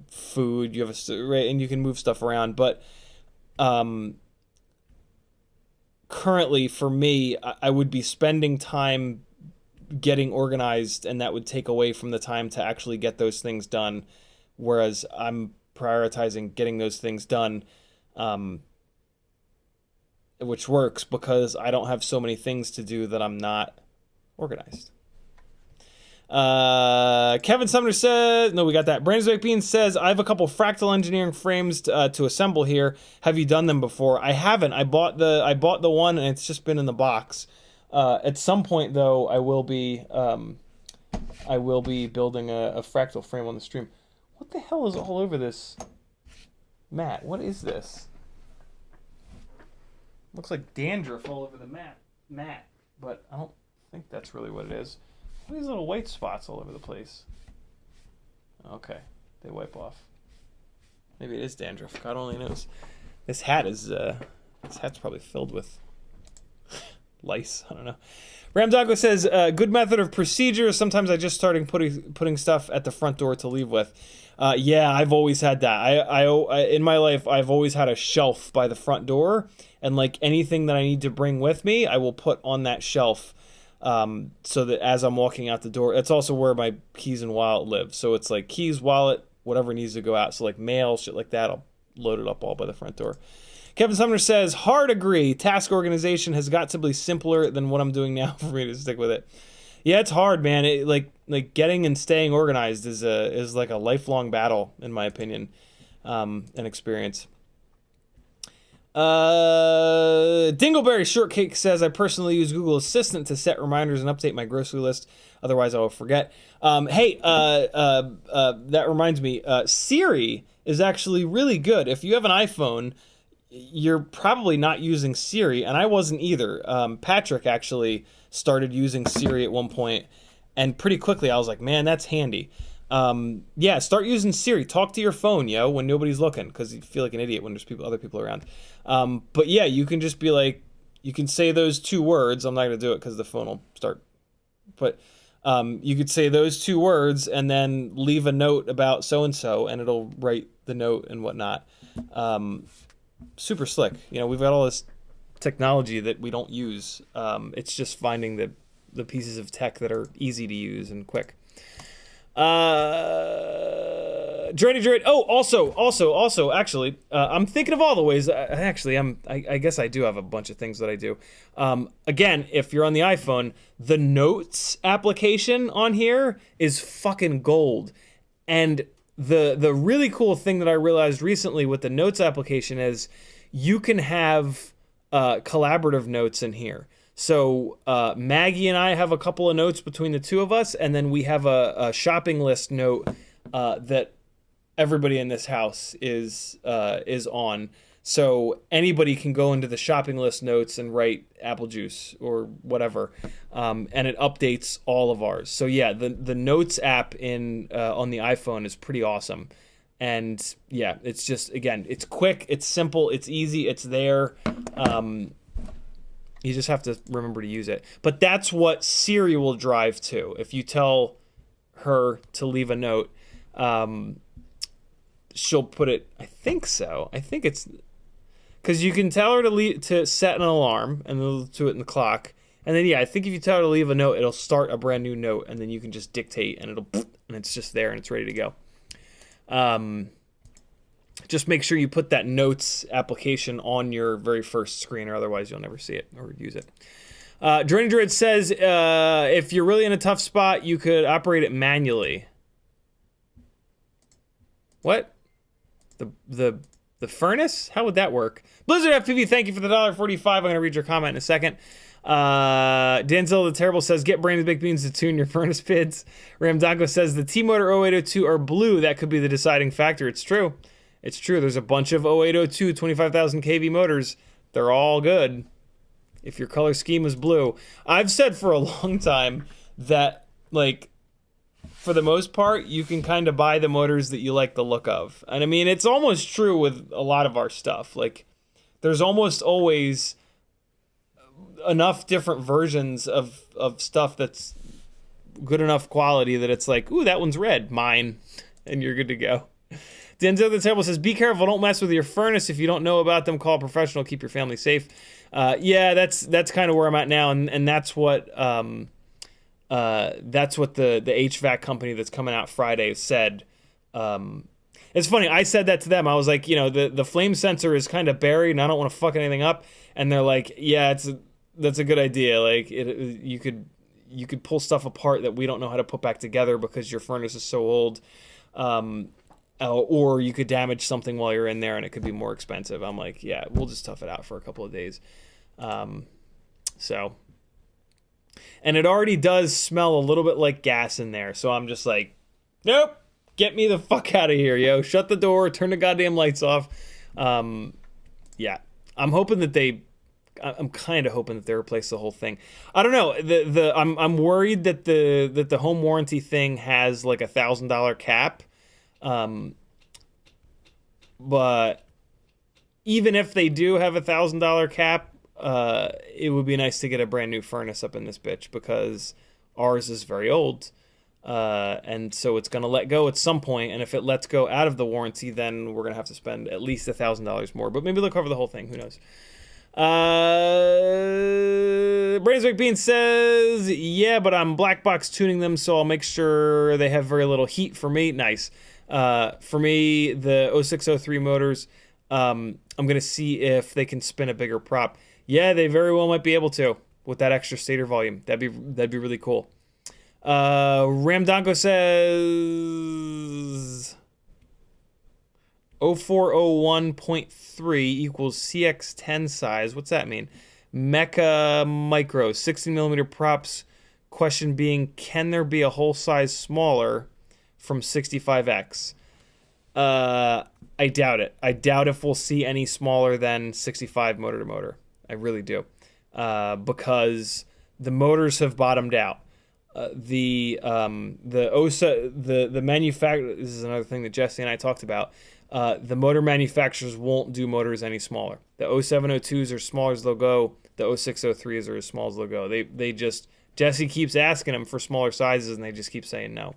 food, you have right, and you can move stuff around. But currently, for me, I would be spending time getting organized, and that would take away from the time to actually get those things done. Whereas I'm prioritizing getting those things done, which works because I don't have so many things to do that I'm not organized. Kevin Sumner says, no, we got that. Brandon's Baked Beans says, I have a couple Fractal engineering frames to assemble here. Have you done them before? I haven't. I bought the one, and it's just been in the box. At some point, though, I will be building a Fractal frame on the stream. What the hell is all over this mat? What is this? Looks like dandruff all over the mat, but I don't think that's really what it is. What are these little white spots all over the place? Okay, they wipe off. Maybe it is dandruff. God only knows. This hat's probably filled with lice. I don't know. Ramdoggo says, good method of procedure. Sometimes I just starting putting stuff at the front door to leave with. Yeah, I've always had that. I in my life, I've always had a shelf by the front door, and like anything that I need to bring with me, I will put on that shelf, so that as I'm walking out the door, it's also where my keys and wallet live. So it's like keys, wallet, whatever needs to go out. So like mail, shit like that, I'll load it up all by the front door. Kevin Sumner says, hard agree. Task organization has got to be simpler than what I'm doing now for me to stick with it. Yeah, it's hard, man. It, like getting and staying organized is like a lifelong battle, in my opinion, and experience. Dingleberry Shortcake says, I personally use Google Assistant to set reminders and update my grocery list. Otherwise, I will forget. That reminds me. Siri is actually really good. If you have an iPhone, you're probably not using Siri, and I wasn't either. Patrick actually started using Siri at one point, and pretty quickly I was like, man, that's handy. Yeah, start using Siri. Talk to your phone, when nobody's looking, because you feel like an idiot when there's other people around. But yeah, you can just be like, you can say those 2 words. I'm not going to do it because the phone will start. But you could say those 2 words and then leave a note about so-and-so, and it'll write the note and whatnot. Super slick. We've got all this technology that we don't use. It's just finding the pieces of tech that are easy to use and quick. Dread. Oh, also, actually, I'm thinking of all the ways. I guess I do have a bunch of things that I do. Again, if you're on the iPhone, the Notes application on here is fucking gold. And the really cool thing that I realized recently with the Notes application is you can have collaborative notes in here. So Maggie and I have a couple of notes between the 2 of us, and then we have a shopping list note that everybody in this house is on. So anybody can go into the shopping list notes and write apple juice or whatever, and it updates all of ours. So yeah, the Notes app on the iPhone is pretty awesome. And yeah, it's just, again, it's quick, it's simple, it's easy, it's there. You just have to remember to use it. But that's what Siri will drive to. If you tell her to leave a note, she'll put it, I think so. I think it's, because you can tell her to set an alarm, and they'll do it in the clock, And then, yeah, I think if you tell it to leave a note, it'll start a brand new note, and then you can just dictate, and and it's just there, and it's ready to go. Just make sure you put that notes application on your very first screen, or otherwise you'll never see it or use it. Draining Druid says, if you're really in a tough spot, you could operate it manually. What? The furnace? How would that work? Blizzard FPV, thank you for the $1.45. I'm going to read your comment in a second. Danzel the Terrible says, get Brandon's Baked Beans to tune your furnace pids. Ramdanko says, the T-Motor 0802 are blue. That could be the deciding factor. It's true. It's true. There's a bunch of 0802 25,000 kV motors. They're all good if your color scheme is blue. I've said for a long time that, like, for the most part, you can kind of buy the motors that you like the look of. And I mean, it's almost true with a lot of our stuff. Like, there's almost always enough different versions of stuff that's good enough quality that it's like, ooh, that one's red, mine, and you're good to go. Denzel the Terrible says, be careful, don't mess with your furnace. If you don't know about them, call a professional, keep your family safe. Yeah, that's kind of where I'm at now, and that's what the HVAC company that's coming out Friday said. It's funny, I said that to them. I was like, you know, the flame sensor is kind of buried, and I don't want to fuck anything up. And they're like, yeah, that's a good idea. Like, you could pull stuff apart that we don't know how to put back together because your furnace is so old. Or you could damage something while you're in there, and it could be more expensive. I'm like, yeah, we'll just tough it out for a couple of days. So, and it already does smell a little bit like gas in there. So I'm just like, nope, get me the fuck out of here, yo. Shut the door, turn the goddamn lights off. Yeah, I'm hoping that I'm kind of hoping that they replace the whole thing. I don't know. I'm worried that the home warranty thing has like $1,000 cap. But even if they do have $1,000 cap, it would be nice to get a brand new furnace up in this bitch because ours is very old. And so it's going to let go at some point, and if it lets go out of the warranty, then we're going to have to spend at least $1,000 more, but maybe they'll cover the whole thing. Who knows? Brains McBean says, yeah, but I'm black box tuning them, so I'll make sure they have very little heat for me. Nice. For me, the 0603 motors, I'm going to see if they can spin a bigger prop. Yeah, they very well might be able to with that extra stator volume. That'd be really cool. Ramdonko says 0401.3 equals CX10 size. What's that mean? Mecha Micro, 16mm props. Question being, can there be a whole size smaller from 65X? I doubt it. I doubt if we'll see any smaller than 65 motor to motor. I really do. Because the motors have bottomed out. The manufacturer, this is another thing that Jesse and I talked about. The motor manufacturers won't do motors any smaller. The 0702s are as small as they'll go. The 0603s are as small as they'll go. They just, Jesse keeps asking them for smaller sizes, and they just keep saying no.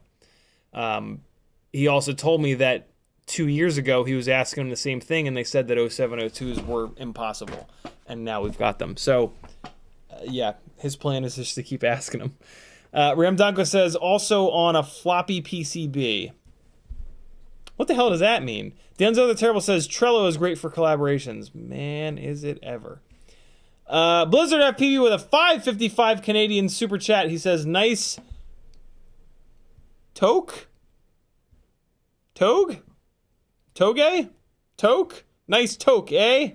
He also told me that 2 years ago he was asking them the same thing, and they said that 0702s were impossible, and now we've got them. So, yeah, his plan is just to keep asking them. Ramdanko says, also on a floppy PCB. What the hell does that mean? Denzo the Terrible says, Trello is great for collaborations. Man, is it ever. Blizzard FPV with a 555 Canadian super chat. He says, nice toque? Toge? Toge? Toque? Nice toque, eh?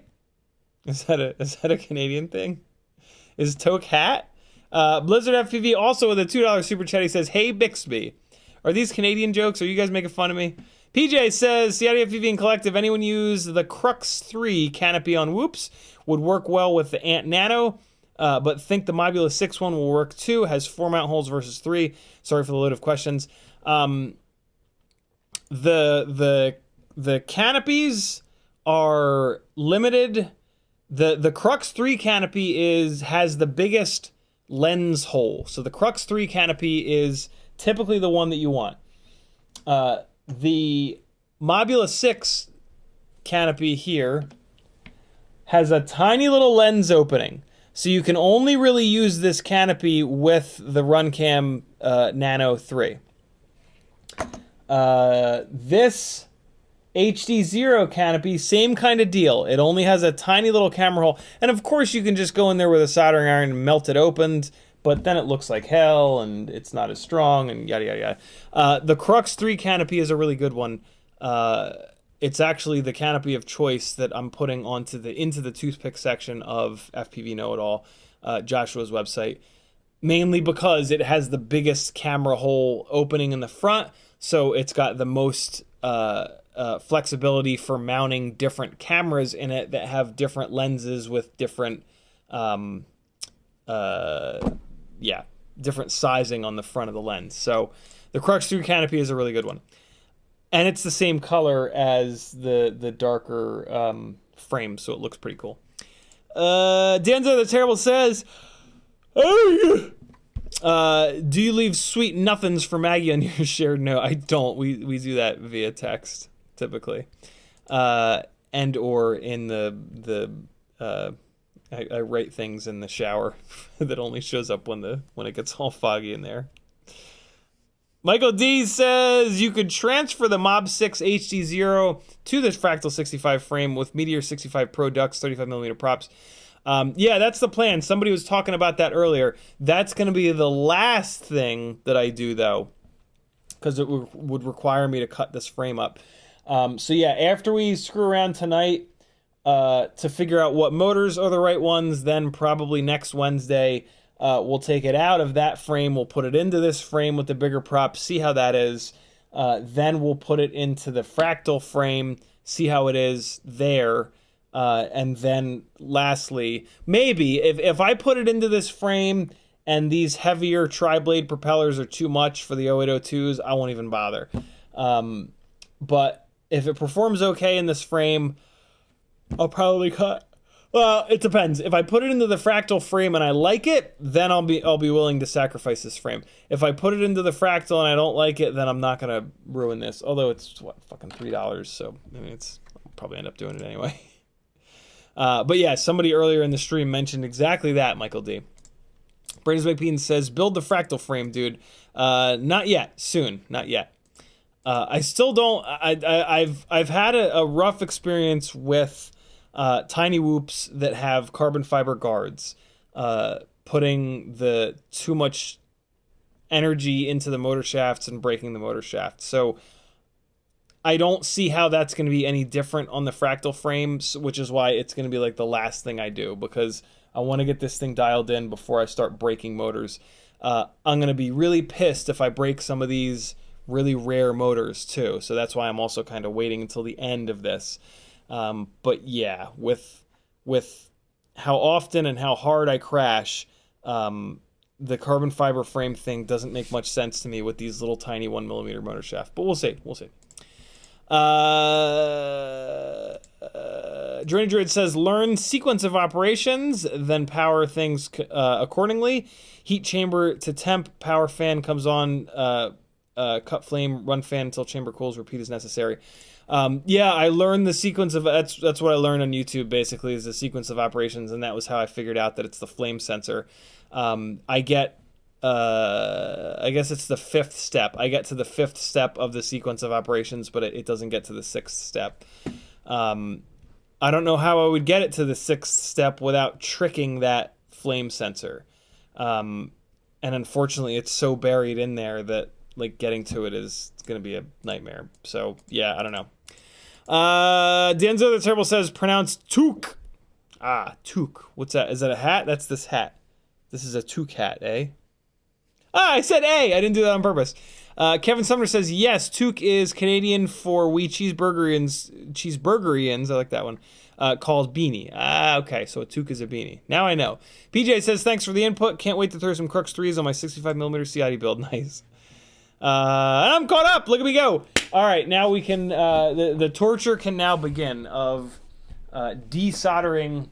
Is that a Canadian thing? Is toque hat? Blizzard FPV also with a $2 super chat. He says, hey Bixby. Are these Canadian jokes? Are you guys making fun of me? PJ says, CiottiFPV and Collective, anyone use the Crux 3 canopy on Whoops? Would work well with the Ant Nano, but think the Mobula 6 one will work too. Has 4 mount holes versus 3. Sorry for the load of questions. The canopies are limited. The Crux 3 canopy has the biggest lens hole. So the Crux 3 canopy is typically the one that you want. The Mobula 6 canopy here has a tiny little lens opening. So you can only really use this canopy with the Runcam Nano 3. This HDZero canopy, same kind of deal. It only has a tiny little camera hole. And of course you can just go in there with a soldering iron and melt it open, but then it looks like hell and it's not as strong and yada, yada, yada. The Crux 3 canopy is a really good one. It's actually the canopy of choice that I'm putting into the toothpick section of FPV Know-It-All, Joshua's website, mainly because it has the biggest camera hole opening in the front, so it's got the most flexibility for mounting different cameras in it that have different lenses with different, different sizing on the front of the lens. So the Crux 3 canopy is a really good one. And it's the same color as the darker frame, so it looks pretty cool. Danzo the Terrible says, do you leave sweet nothings for Maggie on your shared note? I don't. We do that via text, typically. And or in I write things in the shower that only shows up when it gets all foggy in there. Michael D says you could transfer the Mob6 HDZero to the Fractal 65 frame with Meteor65 Pro ducts, 35mm props. Yeah, that's the plan. Somebody was talking about that earlier. That's going to be the last thing that I do, though, because it would require me to cut this frame up. So yeah, after we screw around tonight to figure out what motors are the right ones, then probably next Wednesday, we'll take it out of that frame. We'll put it into this frame with the bigger prop, see how that is. Then we'll put it into the Fractal frame, see how it is there. And then lastly, maybe if I put it into this frame and these heavier tri-blade propellers are too much for the 0802s, I won't even bother. But if it performs okay in this frame, I'll probably cut. Well, it depends. If I put it into the Fractal frame and I like it, then I'll be willing to sacrifice this frame. If I put it into the Fractal and I don't like it, then I'm not gonna ruin this. Although it's fucking $3, so I mean I'll probably end up doing it anyway. But yeah, somebody earlier in the stream mentioned exactly that, Michael D. Brains McPean says, build the Fractal frame, dude. Not yet. Soon. Not yet. I still don't. I've had a rough experience with tinywhoops that have carbon fiber guards, putting the too much energy into the motor shafts and breaking the motor shaft. So I don't see how that's going to be any different on the Fractal frames, which is why it's going to be like the last thing I do, because I want to get this thing dialed in before I start breaking motors. I'm going to be really pissed if I break some of these really rare motors too. So that's why I'm also kind of waiting until the end of this. But yeah, with how often and how hard I crash, the carbon fiber frame thing doesn't make much sense to me with these little tiny 1mm motor shaft. But we'll see. We'll see. Drainage Droid says, learn sequence of operations, then power things accordingly. Heat chamber to temp, power fan comes on, cut flame, run fan until chamber cools, repeat as necessary. Yeah, I learned the sequence of, that's what I learned on YouTube, basically, is the sequence of operations, and that was how I figured out that it's the flame sensor. I guess it's the 5th step. I get to the 5th step of the sequence of operations, but it doesn't get to the 6th step. I don't know how I would get it to the 6th step without tricking that flame sensor. And unfortunately, it's so buried in there that like getting to it is going to be a nightmare. So yeah, I don't know. Danzo the Terrible says, pronounced toque. Ah, toque. What's that? Is that a hat? That's this hat. This is a toque hat, eh? Ah, I said A. I didn't do that on purpose. Kevin Sumner says, yes, toque is Canadian for we cheeseburgerians, I like that one, called beanie. Ah, okay, so a toque is a beanie. Now I know. PJ says, thanks for the input. Can't wait to throw some Crux 3s on my 65mm Ciotti build. Nice. And I'm caught up. Look at me go. All right, now we can, the torture can now begin of desoldering,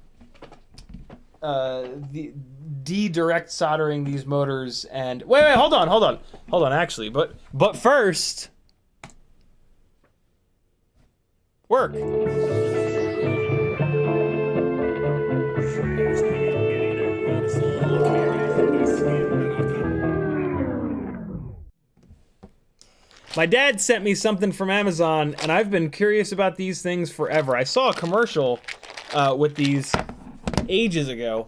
direct soldering these motors. And wait, hold on, actually, but first, work. My dad sent me something from Amazon, and I've been curious about these things forever. I saw a commercial with these ages ago.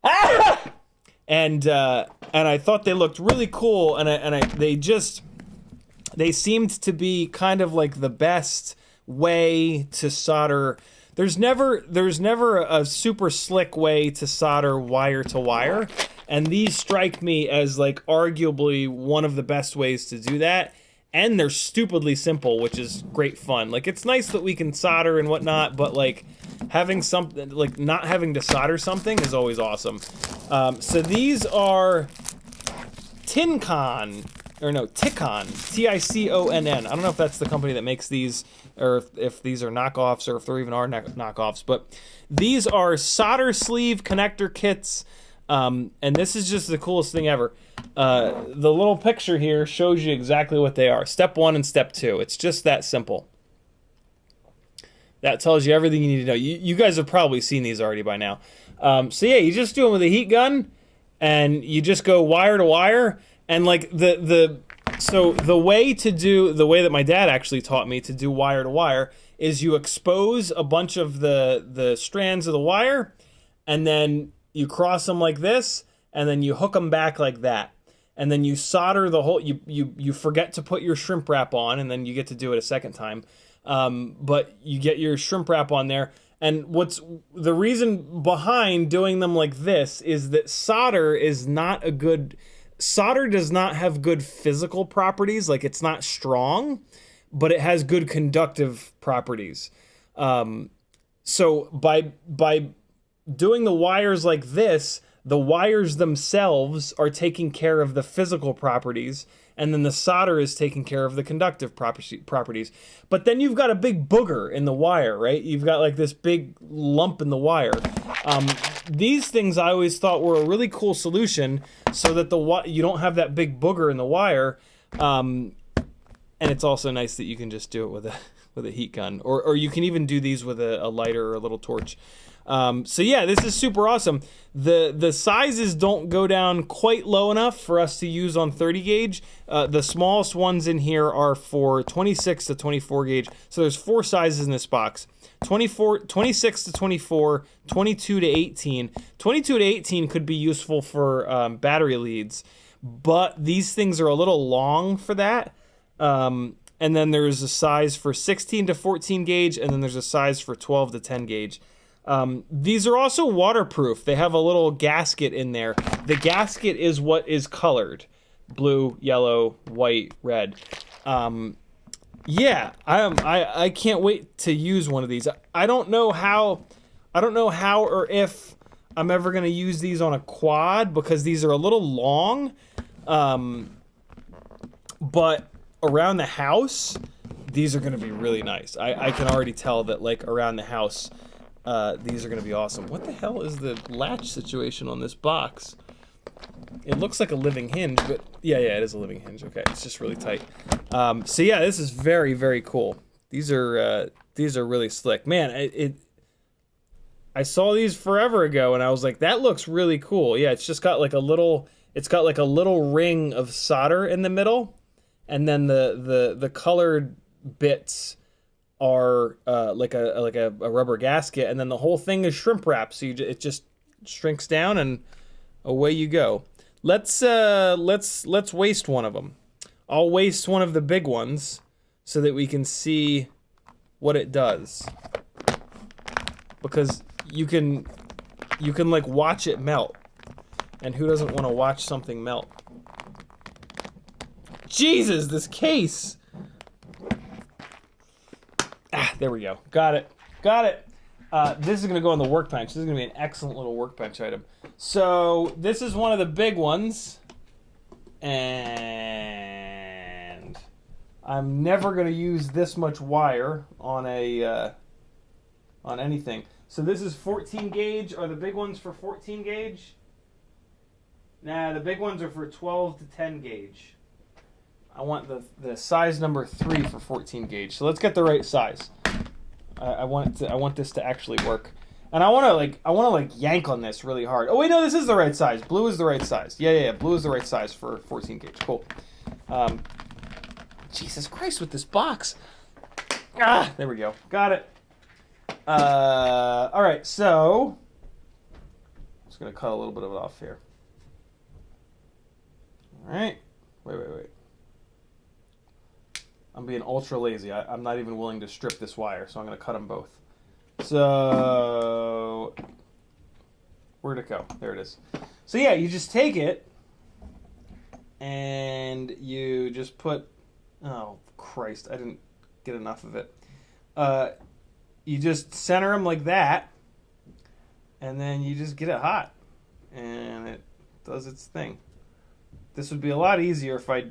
Ah! And I thought they looked really cool, and they seemed to be kind of like the best way to solder. There's never a super slick way to solder wire to wire, and these strike me as like arguably one of the best ways to do that. And they're stupidly simple, which is great fun. Like, it's nice that we can solder and whatnot, but like having something, like not having to solder something is always awesome. So these are TICONN, TICONN. I don't know if that's the company that makes these, or if these are knockoffs, or if there even are knockoffs, but these are solder sleeve connector kits. And this is just the coolest thing ever. The little picture here shows you exactly what they are. Step 1 and step 2. It's just that simple. That tells you everything you need to know. You guys have probably seen these already by now. So yeah, you just do them with a heat gun, and you just go wire to wire. And like so the way that my dad actually taught me to do wire to wire is you expose a bunch of the strands of the wire, and then you cross them like this, and then you hook them back like that. And then you solder the whole, you forget to put your shrimp wrap on, and then you get to do it a second time. But you get your shrimp wrap on there. And what's the reason behind doing them like this is that solder does not have good physical properties. Like, it's not strong, but it has good conductive properties. So by doing the wires like this, the wires themselves are taking care of the physical properties, and then the solder is taking care of the conductive properties. But then you've got a big booger in the wire, right? You've got like this big lump in the wire. These things I always thought were a really cool solution, so that you don't have that big booger in the wire. And it's also nice that you can just do it with a heat gun, or you can even do these with a lighter or a little torch. So yeah, this is super awesome. The sizes don't go down quite low enough for us to use on 30 gauge. The smallest ones in here are for 26 to 24 gauge. So there's 4 sizes in this box. 26 to 24, 22 to 18. 22 to 18 could be useful for battery leads, but these things are a little long for that. And then there's a size for 16 to 14 gauge, and then there's a size for 12 to 10 gauge. These are also waterproof. They have a little gasket in there. The gasket is what is colored: blue, yellow, white, red. Yeah, I can't wait to use one of these. I don't know how or if I'm ever gonna use these on a quad, because these are a little long. But around the house, these are gonna be really nice. I can already tell that, like, around the house, these are going to be awesome. What the hell is the latch situation on this box? It looks like a living hinge, but yeah, it is a living hinge. Okay, it's just really tight. So yeah, this is very, very cool. These are really slick. Man, I saw these forever ago, and I was like, that looks really cool. Yeah, it's just got like a little ring of solder in the middle, and then the colored bits are like a rubber gasket, and then the whole thing is shrimp wrap, so it just shrinks down and away you go. Let's waste one of them. I'll waste one of the big ones so that we can see what it does, because you can like watch it melt, and who doesn't want to watch something melt? Jesus, this case. There we go. Got it. This is going to go on the workbench. This is going to be an excellent little workbench item. So this is one of the big ones, and I'm never going to use this much wire on anything. So this is 14 gauge. Are the big ones for 14 gauge? Nah, the big ones are for 12 to 10 gauge. I want the size number 3 for 14 gauge. So let's get the right size. I want this to actually work. And I want to yank on this really hard. Oh wait, no, this is the right size. Blue is the right size. Yeah. Blue is the right size for 14 gauge. Cool. Jesus Christ with this box. Ah, there we go. Got it. All right, so I'm just gonna cut a little bit of it off here. All right. Wait. I'm being ultra lazy. I'm not even willing to strip this wire, so I'm gonna cut them both. So, where'd it go? There it is. So yeah, you just take it and you just put, oh Christ, I didn't get enough of it. You just center them like that, and then you just get it hot, and it does its thing. This would be a lot easier if I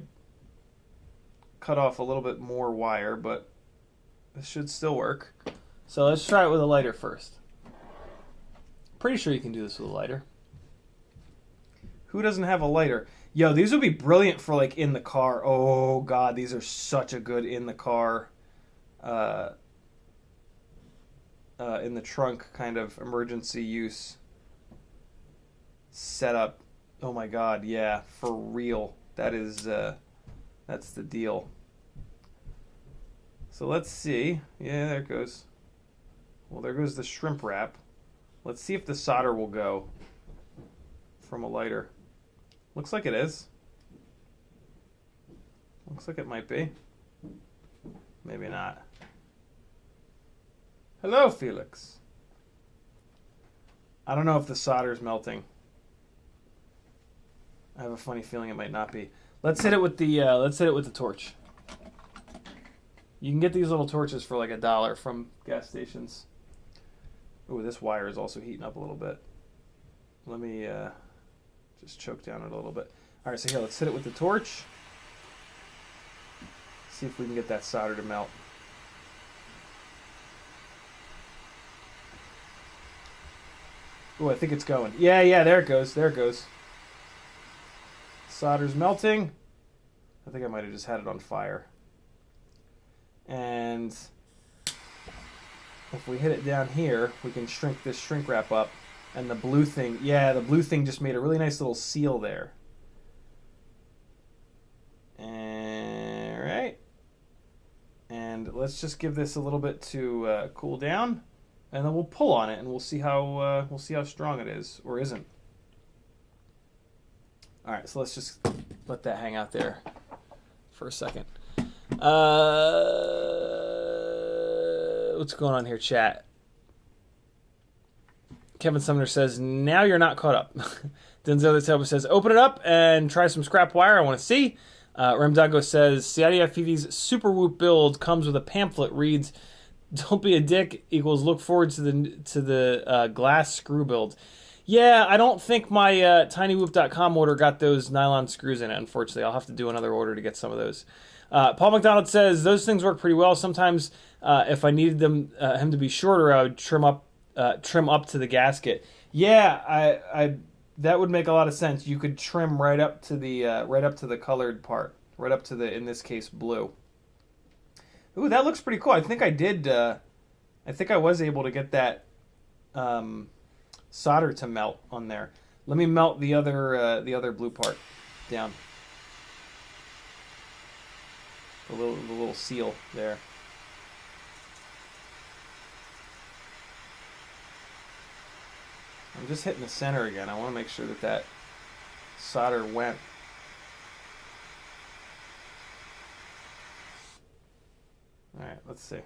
cut off a little bit more wire, but this should still work. So let's try it with a lighter first. Pretty sure you can do this with a lighter. Who doesn't have a lighter? Yo, these would be brilliant for like in the car. Oh God, these are such a good in the car, in the trunk kind of emergency use setup. Oh my God, yeah, for real. That is, that's the deal. So let's see. Yeah, there it goes. Well, there goes the shrimp wrap. Let's see if the solder will go from a lighter. Looks like it is. Looks like it might be. Maybe not. Hello, Felix. I don't know if the solder is melting. I have a funny feeling it might not be. Let's hit it with the torch. You can get these little torches for like $1 from gas stations. Ooh, this wire is also heating up a little bit. Let me just choke down it a little bit. All right, so here, let's hit it with the torch. See if we can get that solder to melt. Ooh, I think it's going. Yeah, there it goes. There it goes. Solder's melting. I think I might have just had it on fire. And if we hit it down here, we can shrink this shrink wrap up. And the blue thing, yeah, the blue thing just made a really nice little seal there. All right. And let's just give this a little bit to cool down, and then we'll pull on it, and we'll see how strong it is or isn't. All right, so let's just let that hang out there for a second. What's going on here, chat? Kevin Sumner says, now you're not caught up. Denzel the Tailor says, open it up and try some scrap wire. I want to see. Remdago says, CiottiFPV's Super Whoop build comes with a pamphlet. Reads, don't be a dick equals look forward to the glass screw build. Yeah, I don't think my tinywhoop.com order got those nylon screws in it, unfortunately. I'll have to do another order to get some of those. Paul McDonald says, those things work pretty well. Sometimes if I needed him to be shorter, I would trim up to the gasket. Yeah, I that would make a lot of sense. You could trim right up to the colored part, right up to the, in this case, blue. Ooh, that looks pretty cool. I think I did. I think I was able to get that solder to melt on there. Let me melt the other blue part down. The little seal there. I'm just hitting the center again. I want to make sure that solder went. All right, let's see.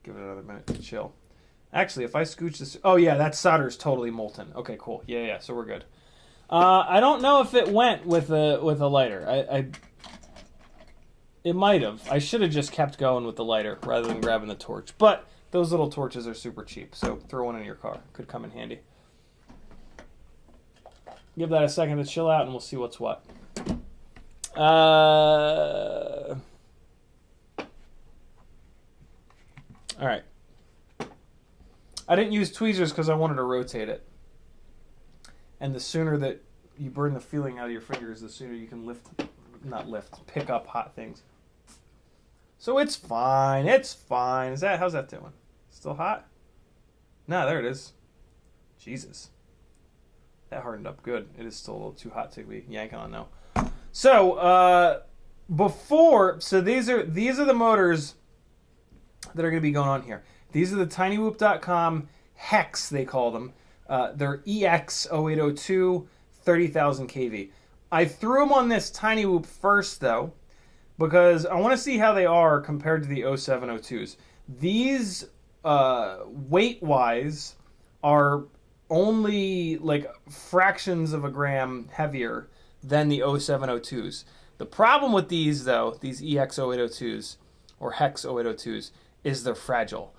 Give it another minute to chill. Actually, if I scooch this... Oh, yeah, that solder is totally molten. Okay, cool. Yeah, so we're good. I don't know if it went with a lighter. It might have. I should have just kept going with the lighter rather than grabbing the torch. But those little torches are super cheap, so throw one in your car. Could come in handy. Give that a second to chill out, and we'll see what's what. All right. I didn't use tweezers because I wanted to rotate it. And the sooner that you burn the feeling out of your fingers, the sooner you can pick up hot things. So it's fine. It's fine. How's that doing? Still hot? No, there it is. Jesus. That hardened up good. It is still a little too hot to be yanking on now. So, these are the motors that are going to be going on here. These are the tinywhoop.com Hex, they call them. They're EX0802, 30,000 kV. I threw them on this tinywhoop first, though, because I want to see how they are compared to the 0702s. These, weight-wise, are only like fractions of a gram heavier than the 0702s. The problem with these, though, these EX0802s, or Hex 0802s, is they're fragile.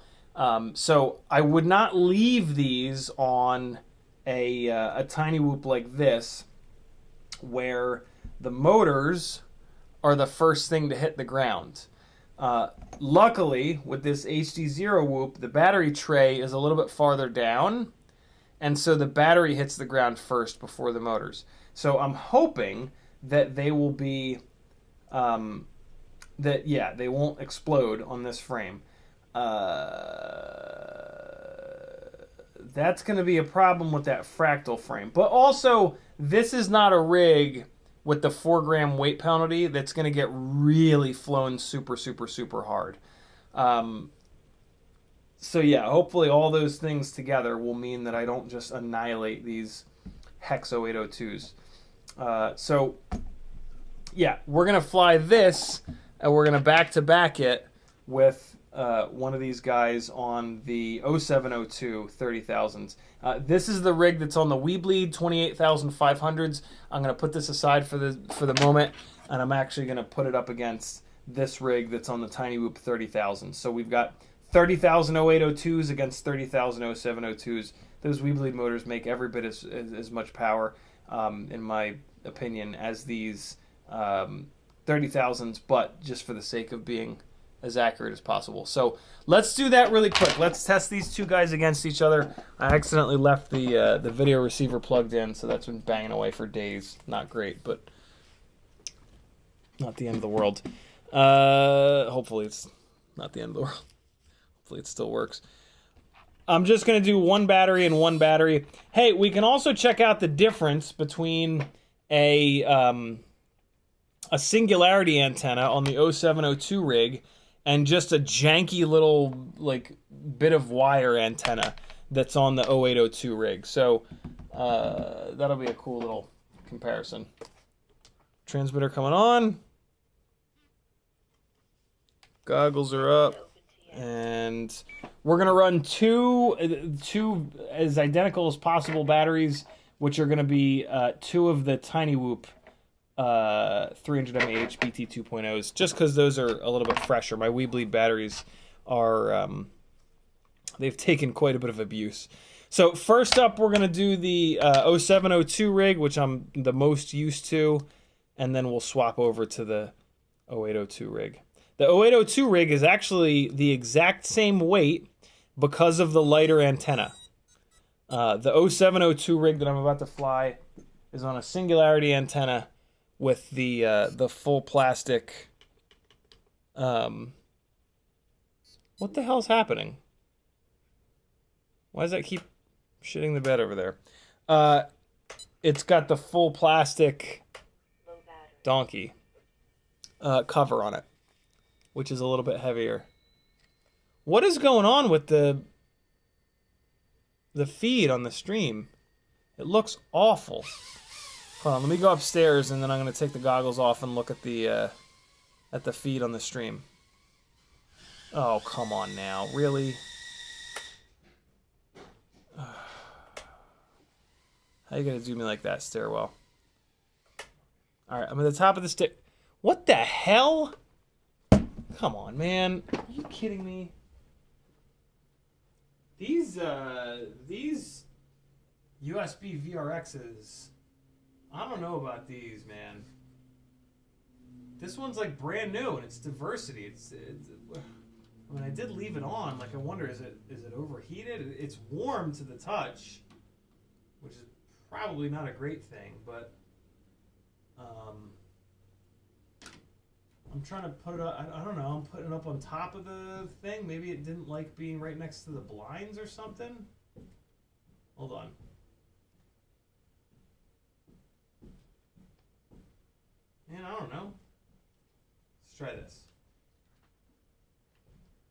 So I would not leave these on a tinywhoop like this, where the motors are the first thing to hit the ground. Luckily, with this HDZero whoop, the battery tray is a little bit farther down, and so the battery hits the ground first before the motors. So I'm hoping that they will be, they won't explode on this frame. That's going to be a problem with that Fractal frame. But also, this is not a rig with the 4 gram weight penalty that's going to get really flown super, super, super hard. So yeah, hopefully all those things together will mean that I don't just annihilate these Hex 0802s. So yeah, we're going to fly this, and we're going to back-to-back it with one of these guys on the 0702 30,000s. This is the rig that's on the WeBLEED 28,500s. I'm going to put this aside for the moment, and I'm actually going to put it up against this rig that's on the tinywhoop 30,000. So we've got 30,000 0802s against 30,000 0702s. Those WeBLEED motors make every bit as much power, in my opinion, as these 30,000s, but just for the sake of being as accurate as possible. So let's do that really quick. Let's test these two guys against each other. I accidentally left the video receiver plugged in, so that's been banging away for days. Not great, but not the end of the world. Hopefully it's not the end of the world. Hopefully it still works. I'm just going to do one battery and one battery. Hey, we can also check out the difference between a singularity antenna on the 0702 rig and just a janky little like bit of wire antenna that's on the 0802 rig. So that'll be a cool little comparison. Transmitter coming on. Goggles are up. And we're going to run two as identical as possible batteries, which are going to be two of the tinywhoop 300 mAh BT 2.0s, just because those are a little bit fresher. My WeBLEED batteries are, they've taken quite a bit of abuse. So first up, we're going to do the 0702 rig, which I'm the most used to, and then we'll swap over to the 0802 rig. The 0802 rig is actually the exact same weight because of the lighter antenna. The 0702 rig that I'm about to fly is on a singularity antenna with the full plastic. What the hell's happening? Why does that keep shitting the bed over there? It's got the full plastic donkey cover on it, which is a little bit heavier. What is going on with the feed on the stream? It looks awful. Hold on, let me go upstairs and then I'm going to take the goggles off and look at the feed on the stream. Oh, come on now. Really? How you going to do me like that, stairwell? Alright, I'm at the top of the stick. What the hell? Come on, man. Are you kidding me? These USB VRXs, I don't know about these, man. This one's like brand new and it's diversity. It's I mean, I did leave it on. Like, I wonder, is it overheated? It's warm to the touch, which is probably not a great thing, but I'm I'm trying to put it up. I don't know. I'm putting it up on top of the thing. Maybe it didn't like being right next to the blinds or something. Hold on. Man, I don't know. Let's try this.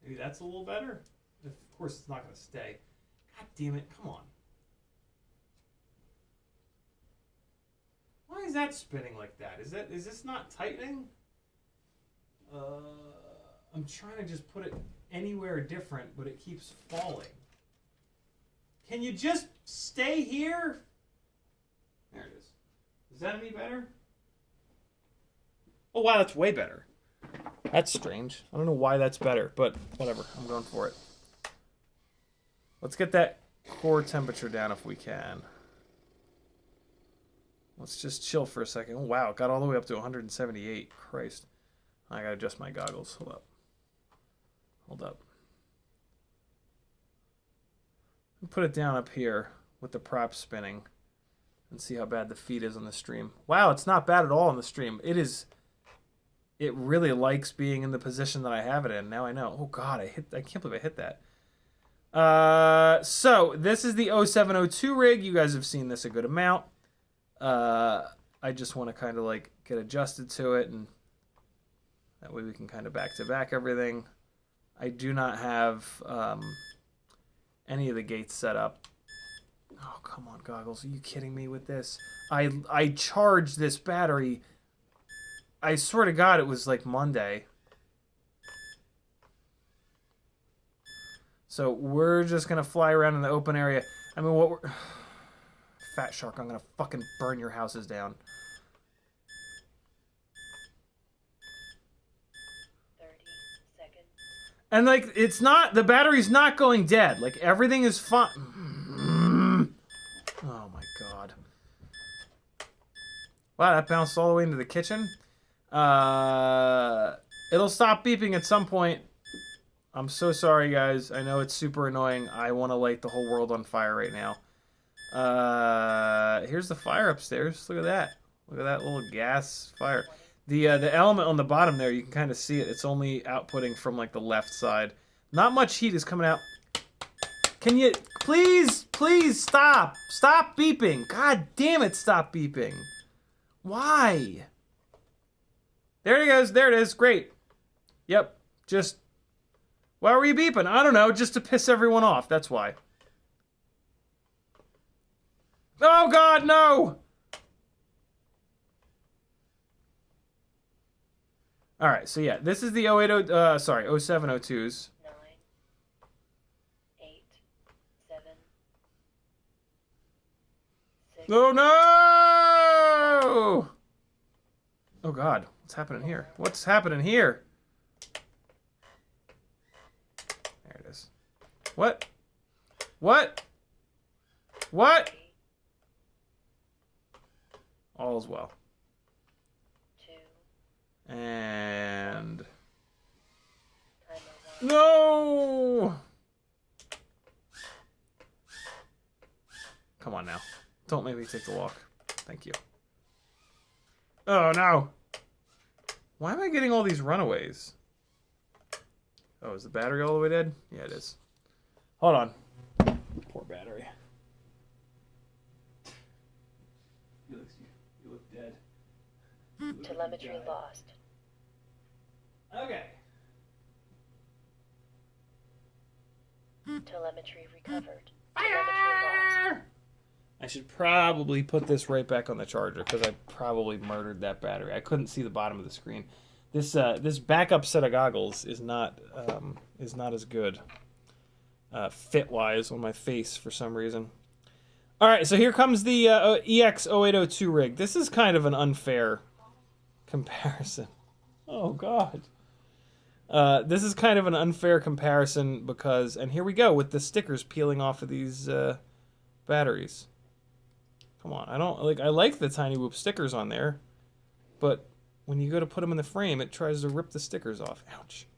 Maybe that's a little better. Of course, it's not going to stay. God damn it. Come on. Why is that spinning like that? Is this not tightening? I'm trying to just put it anywhere different, but it keeps falling. Can you just stay here? There it is. Is that any better? Oh, wow, that's way better. That's strange. I don't know why that's better, but whatever. I'm going for it. Let's get that core temperature down if we can. Let's just chill for a second. Oh, wow, it got all the way up to 178. Christ. I gotta adjust my goggles. Hold up. Hold up. Put it down up here with the prop spinning and see how bad the feed is on the stream. Wow, it's not bad at all on the stream. It is. It really likes being in the position that I have it in. Now I know. Oh God, I can't believe I hit that. So this is the 0702 rig. You guys have seen this a good amount. I just want to kind of like get adjusted to it, and that way we can kind of back to back everything. I do not have any of the gates set up. Oh, come on, goggles. Are you kidding me with this? I charged this battery. I swear to God, it was like Monday. So we're just going to fly around in the open area. I mean, what we're... Fat Shark, I'm going to fucking burn your houses down. 30 seconds. And, like, it's not... The battery's not going dead. Like, everything is fine. Oh, my God. Wow, that bounced all the way into the kitchen. It'll stop beeping at some point. I'm so sorry, guys. I know it's super annoying. I want to light the whole world on fire right now. Here's the fire upstairs. Look at that. Look at that little gas fire. The element on the bottom there, you can kind of see it. It's only outputting from like the left side. Not much heat is coming out. Can you please stop? Stop beeping. God damn it, stop beeping. Why? There it goes. There it is. Great. Yep. Just... Why were you beeping? I don't know. Just to piss everyone off. That's why. Oh, God, no! All right, so yeah, this is the 0702s. 9, 8, 7, 6. Oh, no! Oh, God, what's happening here? What's happening here? There it is. What? What? What? All is well. 2. And... Timer 1. No! Come on now. Don't make me take the walk. Thank you. Oh, no. Why am I getting all these runaways? Oh, is the battery all the way dead? Yeah, it is. Hold on. Poor battery. You look dead. You look Telemetry dead. lost. Okay. Telemetry recovered. Fire! Telemetry lost. I should probably put this right back on the charger because I probably murdered that battery. I couldn't see the bottom of the screen. This backup set of goggles is not as good fit-wise on my face for some reason. All right, so here comes the EX0802 rig. This is kind of an unfair comparison. Oh God. This is kind of an unfair comparison because, and here we go with the stickers peeling off of these batteries. Come on, I like the tinywhoop stickers on there, but when you go to put them in the frame, it tries to rip the stickers off. Ouch.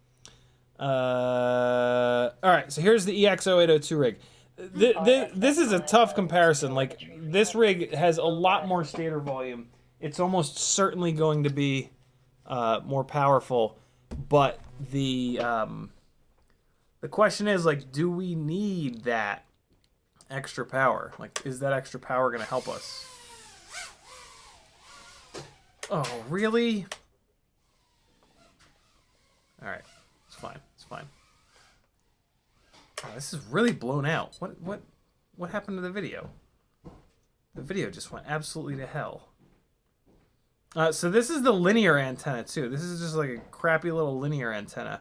All right, so here's the EX0802 rig. This is a tough comparison. Like, this rig has a lot more stator volume. It's almost certainly going to be more powerful. But the question is, like, do we need that extra power? Like, is that extra power going to help us? Oh, really? All right, it's fine. It's fine. Oh, this is really blown out. What happened to the video? The video just went absolutely to hell. So this is the linear antenna too. This is just like a crappy little linear antenna.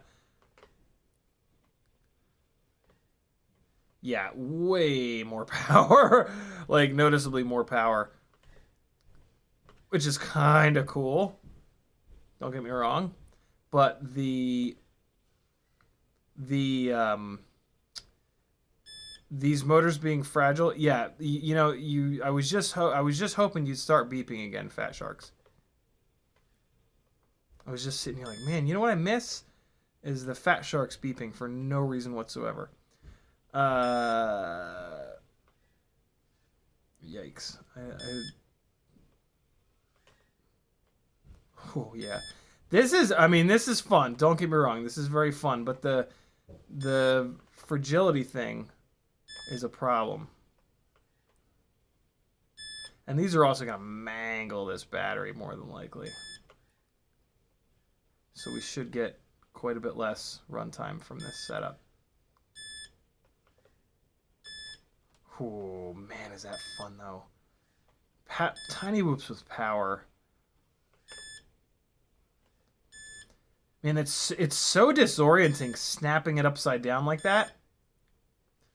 Yeah, way more power. Like, noticeably more power. Which is kind of cool. Don't get me wrong. But these motors being fragile, yeah, you know, I was just hoping you'd start beeping again, Fat Sharks. I was just sitting here like, man, you know what I miss? Is the Fat Sharks beeping for no reason whatsoever. Yikes. Oh, yeah. This is fun. Don't get me wrong. This is very fun, but the fragility thing is a problem. And these are also going to mangle this battery more than likely. So we should get quite a bit less runtime from this setup. Oh, man, is that fun, though. Tiny whoops with power. Man, it's so disorienting snapping it upside down like that.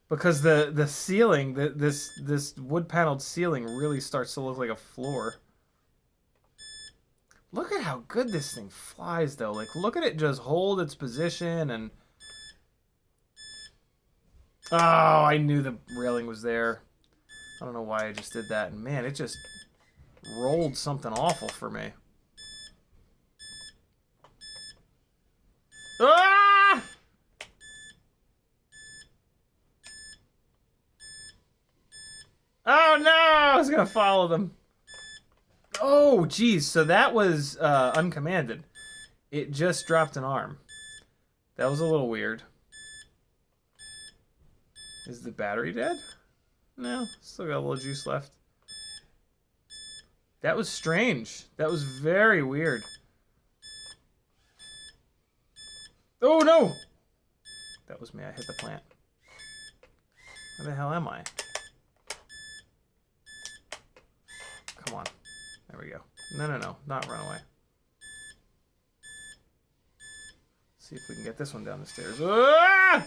Because the ceiling, this wood-paneled ceiling really starts to look like a floor. Look at how good this thing flies, though. Like, look at it just hold its position and... Oh, I knew the railing was there. I don't know why I just did that. And, man, it just rolled something awful for me. Ah! Oh, no! I was going to follow them. Oh, geez. So that was uncommanded. It just dropped an arm. That was a little weird. Is the battery dead? No. Still got a little juice left. That was strange. That was very weird. Oh, no! That was me. I hit the plant. Where the hell am I? Come on. There we go. No, no, no. Not run away. See if we can get this one down the stairs. Ah!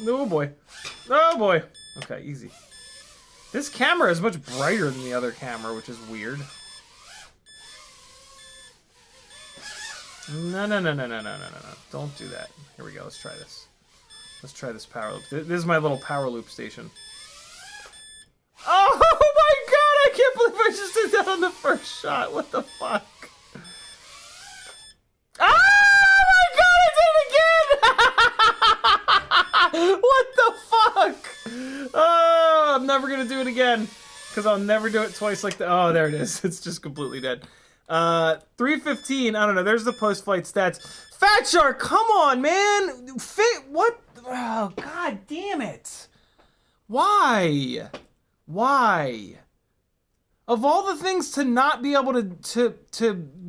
Oh, boy. Oh, boy. Okay, easy. This camera is much brighter than the other camera, which is weird. No, no, no, no, no, no, no, no, no. Don't do that. Here we go. Let's try this. Let's try this power loop. This is my little power loop station. Oh my god! I can't believe I just did that on the first shot. What the fuck? Oh my god! I did it again! What the fuck? Oh, I'm never gonna do it again. Because I'll never do it twice like that. Oh, there it is. It's just completely dead. 315. I don't know. There's the post-flight stats. Fat Shark, come on, man. What? Oh, god damn it. Why? Why? Of all the things to not be able to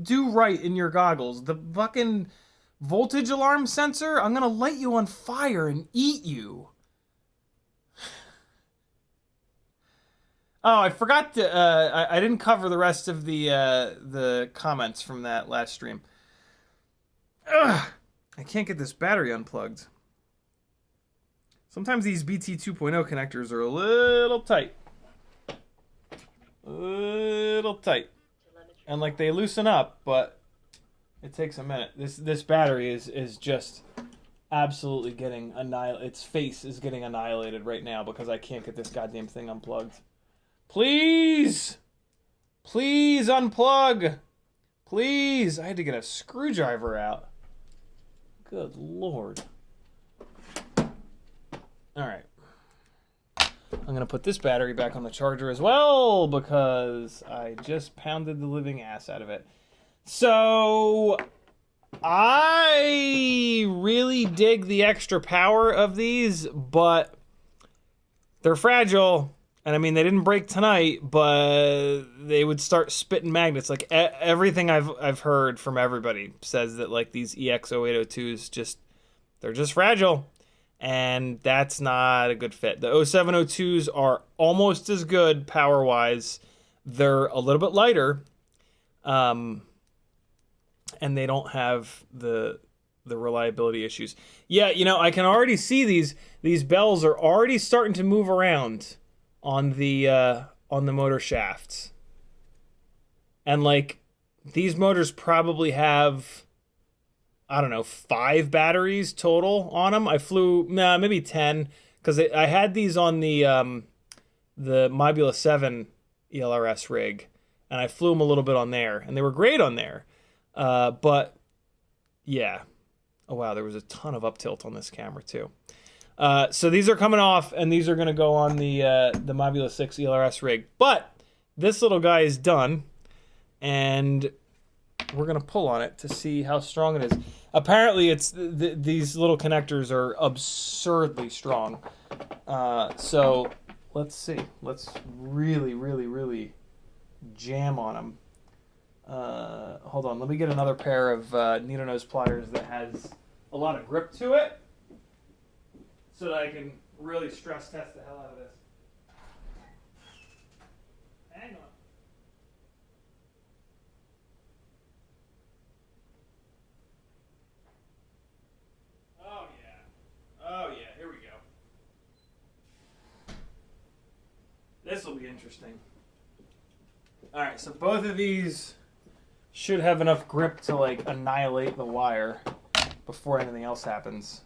do right in your goggles, the fucking voltage alarm sensor, I'm gonna light you on fire and eat you. Oh, I forgot to. I didn't cover the rest of the comments from that last stream. Ugh, I can't get this battery unplugged. Sometimes these BT 2.0 connectors are a little tight. A little tight. And like they loosen up, but it takes a minute. This battery is just absolutely getting annihilated. Its face is getting annihilated right now because I can't get this goddamn thing unplugged. Please! Please unplug! Please! I had to get a screwdriver out. Good lord. Alright. I'm going to put this battery back on the charger as well because I just pounded the living ass out of it. So I really dig the extra power of these, but they're fragile. And I mean, they didn't break tonight, but they would start spitting magnets. Like everything I've heard from everybody says that like these EX0802s they're just fragile, and that's not a good fit. The 0702s are almost as good power wise. They're a little bit lighter, and they don't have the reliability issues. Yeah, you know, I can already see these bells are already starting to move around on the motor shafts. And like these motors probably have, I don't know, 5 batteries total on them. I flew maybe 10 because I had these on the Mobula 7 ELRS rig, and I flew them a little bit on there, and they were great on there. But yeah, oh wow, there was a ton of up tilt on this camera too. So these are coming off, and these are going to go on the Mobula 6 ELRS rig. But this little guy is done, and we're going to pull on it to see how strong it is. Apparently, these little connectors are absurdly strong. So let's see. Let's really, really, really jam on them. Hold on. Let me get another pair of needle nose pliers that has a lot of grip to it, so that I can really stress test the hell out of this. Hang on. Oh yeah. Oh yeah, here we go. This will be interesting. Alright, so both of these should have enough grip to like annihilate the wire before anything else happens.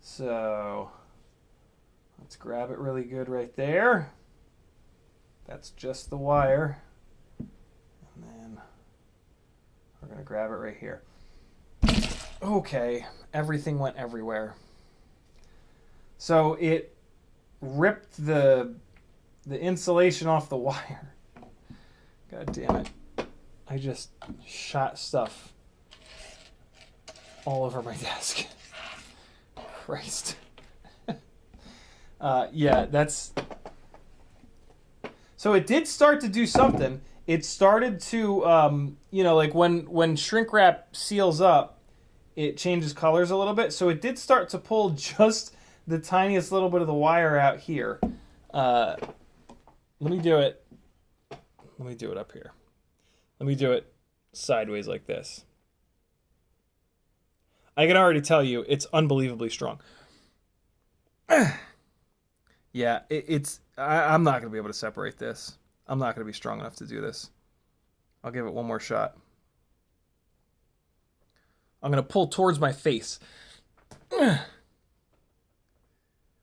So let's grab it really good right there. That's just the wire. And then we're going to grab it right here. Okay, everything went everywhere. So it ripped the insulation off the wire. God damn it. I just shot stuff all over my desk. Christ. Yeah, that's... So it did start to do something. It started to, you know, like when shrink wrap seals up, it changes colors a little bit. So it did start to pull just the tiniest little bit of the wire out here. Let me do it. Let me do it up here. Let me do it sideways like this. I can already tell you it's unbelievably strong. Yeah, I'm not going to be able to separate this. I'm not going to be strong enough to do this. I'll give it one more shot. I'm going to pull towards my face.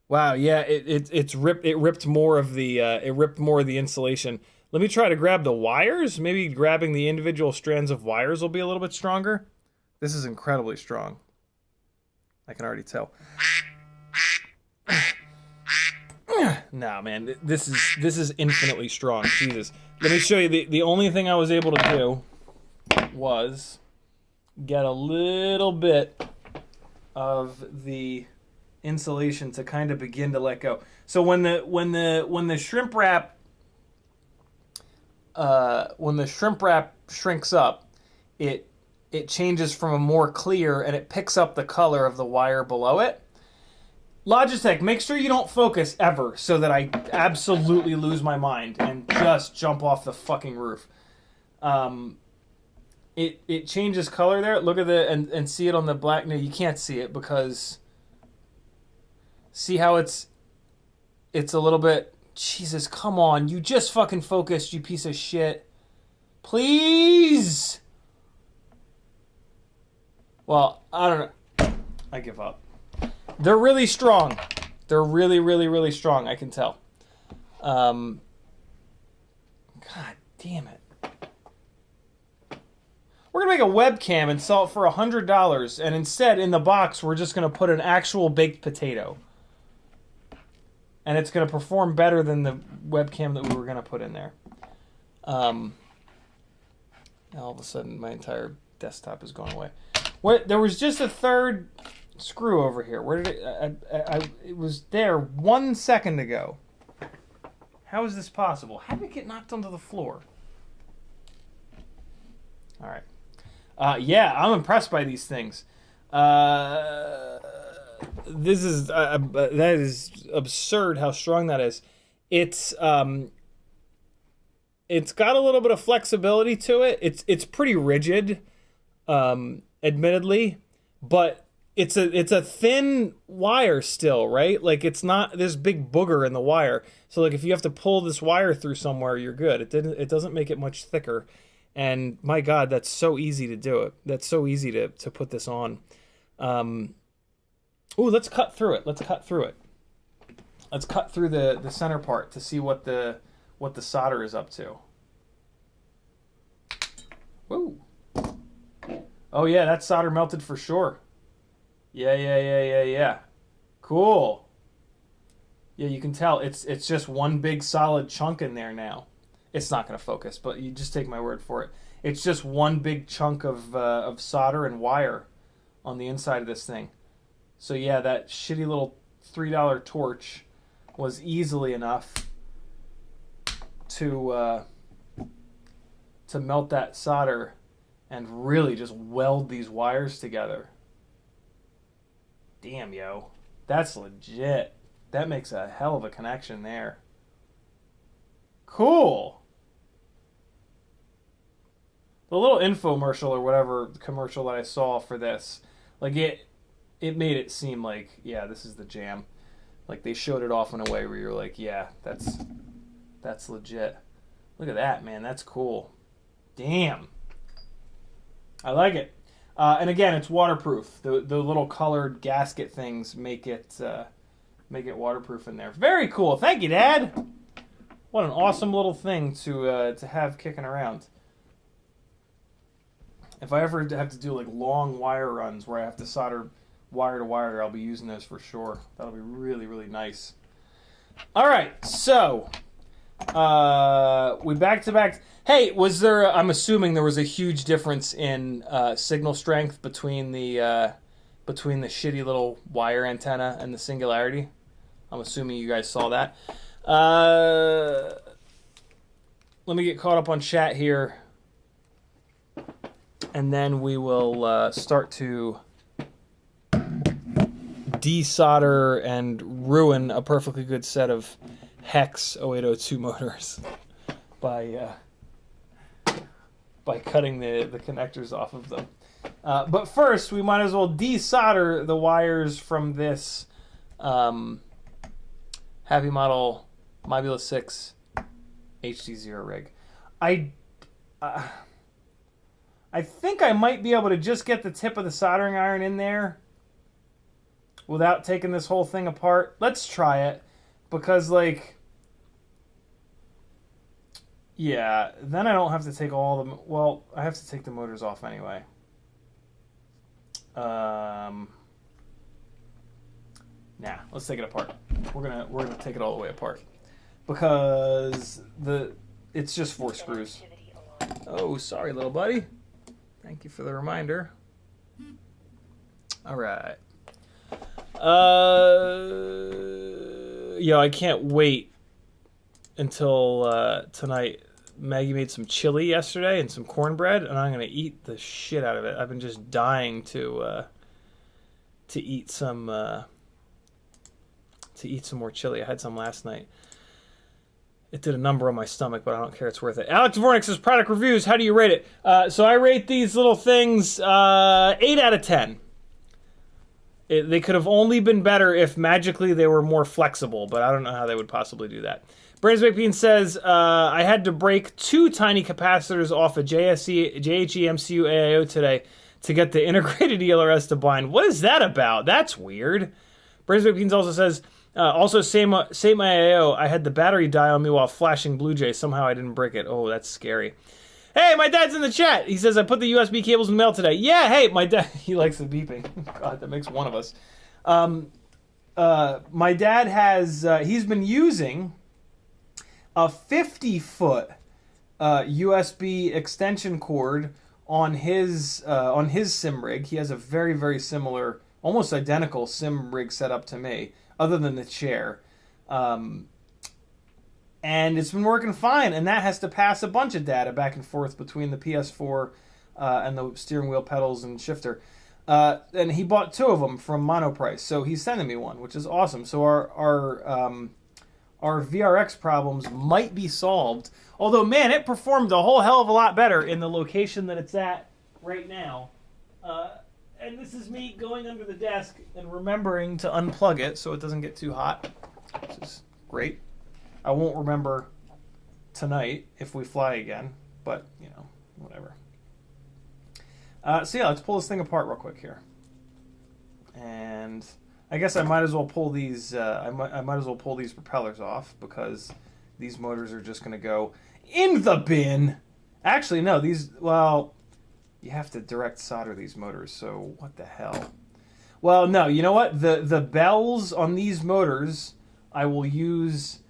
Wow, yeah, it ripped more of the insulation. Let me try to grab the wires. Maybe grabbing the individual strands of wires will be a little bit stronger. This is incredibly strong. I can already tell. Nah, man, this is infinitely strong. Jesus. Let me show you. The only thing I was able to do was get a little bit of the insulation to kind of begin to let go. So when the shrimp wrap shrinks up, it changes from a more clear, and it picks up the color of the wire below it. Logitech, make sure you don't focus ever so that I absolutely lose my mind and just jump off the fucking roof. It changes color there. Look at and see it on the black. No, you can't see it because see how it's a little bit. Jesus, come on. You just fucking focused, you piece of shit. Please. Well, I don't know. I give up. They're really strong. They're really, really, really strong. I can tell. God damn it. We're going to make a webcam and sell it for $100. And instead, in the box, we're just going to put an actual baked potato. And it's going to perform better than the webcam that we were going to put in there. All of a sudden, my entire desktop is going away. What? There was just a third screw over here. Where did it? It was there 1 second ago. How is this possible? How did it get knocked onto the floor? All right. Yeah, I'm impressed by these things. This is that is absurd how strong that is. It's got a little bit of flexibility to it. It's pretty rigid, admittedly, but it's a thin wire still, right? Like it's not this big booger in the wire. So like if you have to pull this wire through somewhere, you're good. It doesn't make it much thicker. And my God, that's so easy to do it. That's so easy to put this on. Ooh, let's cut through it. Let's cut through the center part to see what the solder is up to. Woo. Oh yeah, that solder melted for sure. Yeah. Cool. Yeah, you can tell it's just one big solid chunk in there now. It's not going to focus, but you just take my word for it. It's just one big chunk of solder and wire on the inside of this thing. So yeah, that shitty little $3 torch was easily enough to melt that solder and really just weld these wires together. Damn, yo. That's legit. That makes a hell of a connection there. Cool. The little infomercial or whatever commercial that I saw for this, like it made it seem like, yeah, this is the jam. Like they showed it off in a way where you're like, yeah, that's legit. Look at that, man. That's cool. Damn. I like it. And again, it's waterproof. The little colored gasket things make it waterproof in there. Very cool. Thank you, Dad. What an awesome little thing to have kicking around. If I ever have to do like long wire runs where I have to solder wire to wire, I'll be using those for sure. That'll be really, really nice. All right, so we back to back. Hey, was there? I'm assuming there was a huge difference in signal strength between the shitty little wire antenna and the Singularity. I'm assuming you guys saw that. Let me get caught up on chat here, and then we will start to desolder and ruin a perfectly good set of Hex 0802 motors by cutting the connectors off of them. But first, we might as well desolder the wires from this Happy Model Mobula 6 HDZero rig. I think I might be able to just get the tip of the soldering iron in there without taking this whole thing apart. Let's try it, because like, yeah, then I don't have to take all the, well, I have to take the motors off anyway. Nah, let's take it apart. We're gonna take it all the way apart, because it's just 4 screws. Oh, sorry, little buddy. Thank you for the reminder. All right. Yo, I can't wait until tonight. Maggie made some chili yesterday and some cornbread, and I'm gonna eat the shit out of it. I've been just dying to eat some more chili. I had some last night. It did a number on my stomach, but I don't care. It's worth it. Alex Vornik says, product reviews. How do you rate it? So I rate these little things 8 out of 10. They could have only been better if magically they were more flexible, but I don't know how they would possibly do that. Brains Bean says, I had to break 2 tiny capacitors off a JHE MCU AIO today to get the integrated ELRS to bind. What is that about? That's weird. Brains Beans also says, also same AIO, I had the battery die on me while flashing Blue Jay. Somehow I didn't break it. Oh, that's scary. Hey, my dad's in the chat. He says, I put the USB cables in the mail today. Yeah, hey, my dad, he likes the beeping. God, that makes one of us. My dad has, he's been using a 50-foot USB extension cord on his sim rig. He has a very, very similar, almost identical sim rig setup to me, other than the chair. And it's been working fine, and that has to pass a bunch of data back and forth between the PS4 and the steering wheel pedals and shifter. And he bought 2 of them from Monoprice, so he's sending me one, which is awesome. So our VRX problems might be solved. Although, man, it performed a whole hell of a lot better in the location that it's at right now. And this is me going under the desk and remembering to unplug it so it doesn't get too hot, which is great. I won't remember tonight if we fly again, but, you know, whatever. So yeah, let's pull this thing apart real quick here. And I guess I might as well pull these. I might as well pull these propellers off because these motors are just going to go in the bin. Actually, no. These. Well, you have to direct solder these motors. So what the hell? Well, no. You know what? The bells on these motors I will use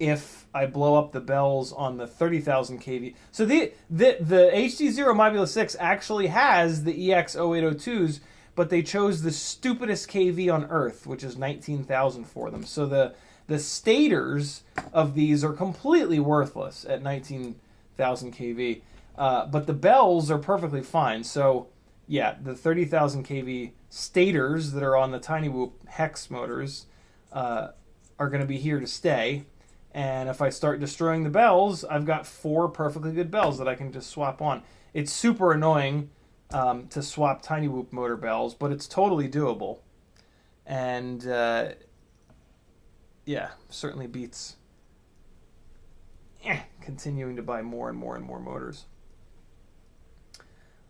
if I blow up the bells on the 30,000 kV. So the HDZero Mobula 6 actually has the EX0802s. But they chose the stupidest KV on Earth, which is 19,000 for them. So the stators of these are completely worthless at 19,000 kV. But the bells are perfectly fine. So, yeah, the 30,000 kV stators that are on the tinywhoop hex motors are going to be here to stay. And if I start destroying the bells, I've got 4 perfectly good bells that I can just swap on. It's super annoying to swap tinywhoop motor bells, but it's totally doable. And yeah, certainly beats continuing to buy more and more and more motors.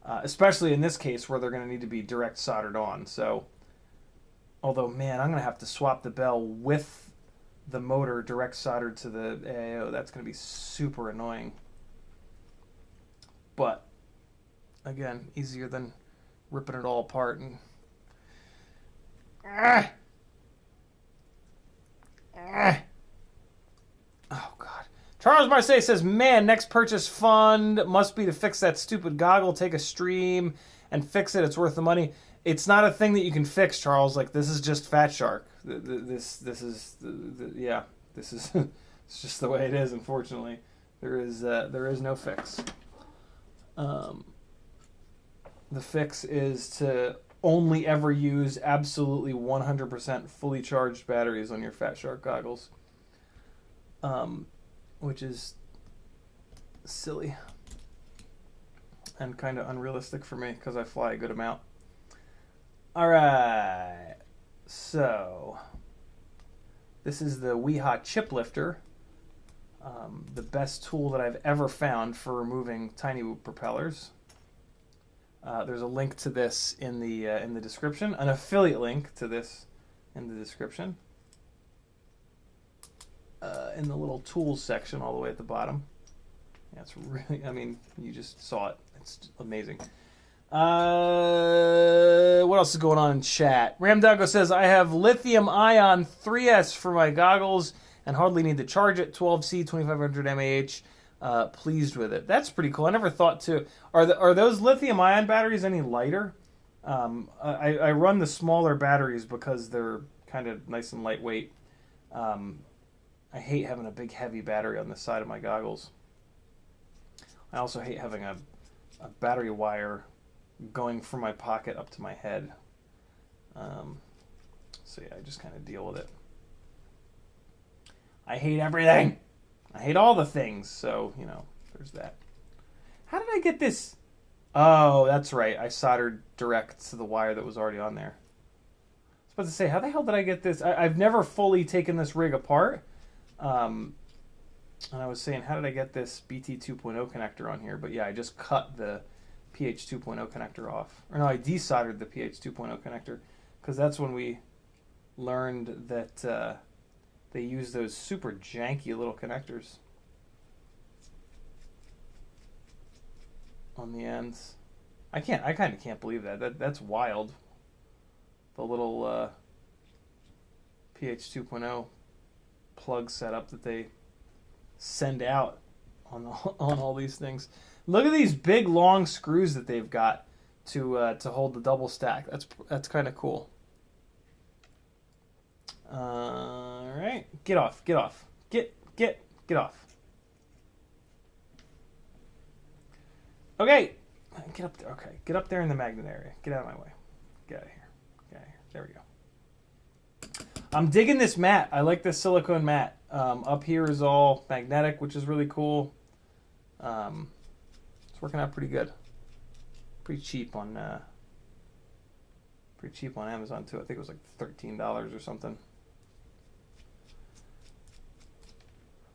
Especially in this case where they're going to need to be direct soldered on. So, although, man, I'm going to have to swap the bell with the motor direct soldered to the AIO. That's going to be super annoying. But again, easier than ripping it all apart and oh god. Charles Marseille says, man, next purchase fund must be to fix that stupid goggle, take a stream and fix it. It's worth the money. It's not a thing that you can fix, Charles. Like, this is just Fat Shark. This is yeah, this is it's just the way it is, unfortunately. There is no fix. The fix is to only ever use absolutely 100% fully charged batteries on your Fat Shark goggles, which is silly and kind of unrealistic for me because I fly a good amount. All right, so this is the WeHot chip lifter, the best tool that I've ever found for removing tinywhoop propellers. There's a link to this in the description, an affiliate link to this in the description, in the little tools section all the way at the bottom. Yeah, it's really, I mean, you just saw it. It's amazing. What else is going on in chat? Ramdago says, I have lithium ion 3S for my goggles and hardly need to charge it. 12C, 2500 mAh. Pleased with it. That's pretty cool. I never thought to. Are those lithium ion batteries any lighter? I run the smaller batteries because they're kind of nice and lightweight. I hate having a big heavy battery on the side of my goggles. I also hate having a battery wire going from my pocket up to my head. So yeah, I just kind of deal with it. I hate everything. I hate all the things. So, you know, there's that. How did I get this? Oh, that's right. I soldered direct to the wire that was already on there. I was about to say, how the hell did I get this? I've never fully taken this rig apart. And I was saying, how did I get this BT 2.0 connector on here? But yeah, I just cut the PH 2.0 connector off. Or no, I desoldered the PH 2.0 connector because that's when we learned that they use those super janky little connectors on the ends. I kind of can't believe that. That's wild. The little PH 2.0 plug setup that they send out on all these things. Look at these big long screws that they've got to hold the double stack. That's kind of cool. All right, get off, get off, get off. Okay, get up there. Okay, get up there in the magnet area. Get out of my way. Get out of here. Get out of here. There we go. I'm digging this mat. I like this silicone mat. Up here is all magnetic, which is really cool. It's working out pretty good. Pretty cheap on Amazon too. I think it was like $13 or something.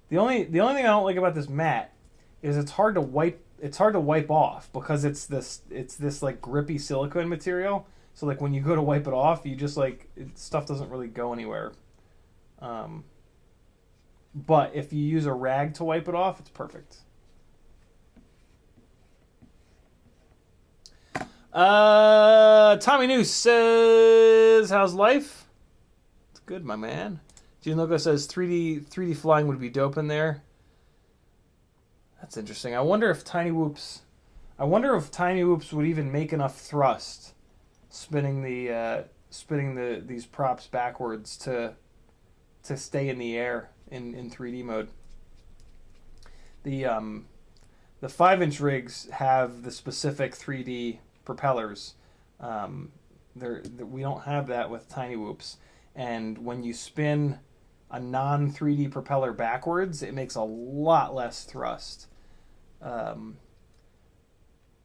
The only thing I don't like about this mat is it's hard to wipe off because it's this like grippy silicone material. So like when you go to wipe it off, you just stuff doesn't really go anywhere. But if you use a rag to wipe it off, it's perfect. Tommy Noose says, "How's life?" It's good, my man. Gene Loco says 3D flying would be dope in there. That's interesting. I wonder if tinywhoops would even make enough thrust spinning these props backwards to stay in the air in 3D mode. The 5-inch rigs have the specific 3D propellers. We don't have that with tinywhoops, and when you spin a non-3D propeller backwards, it makes a lot less thrust.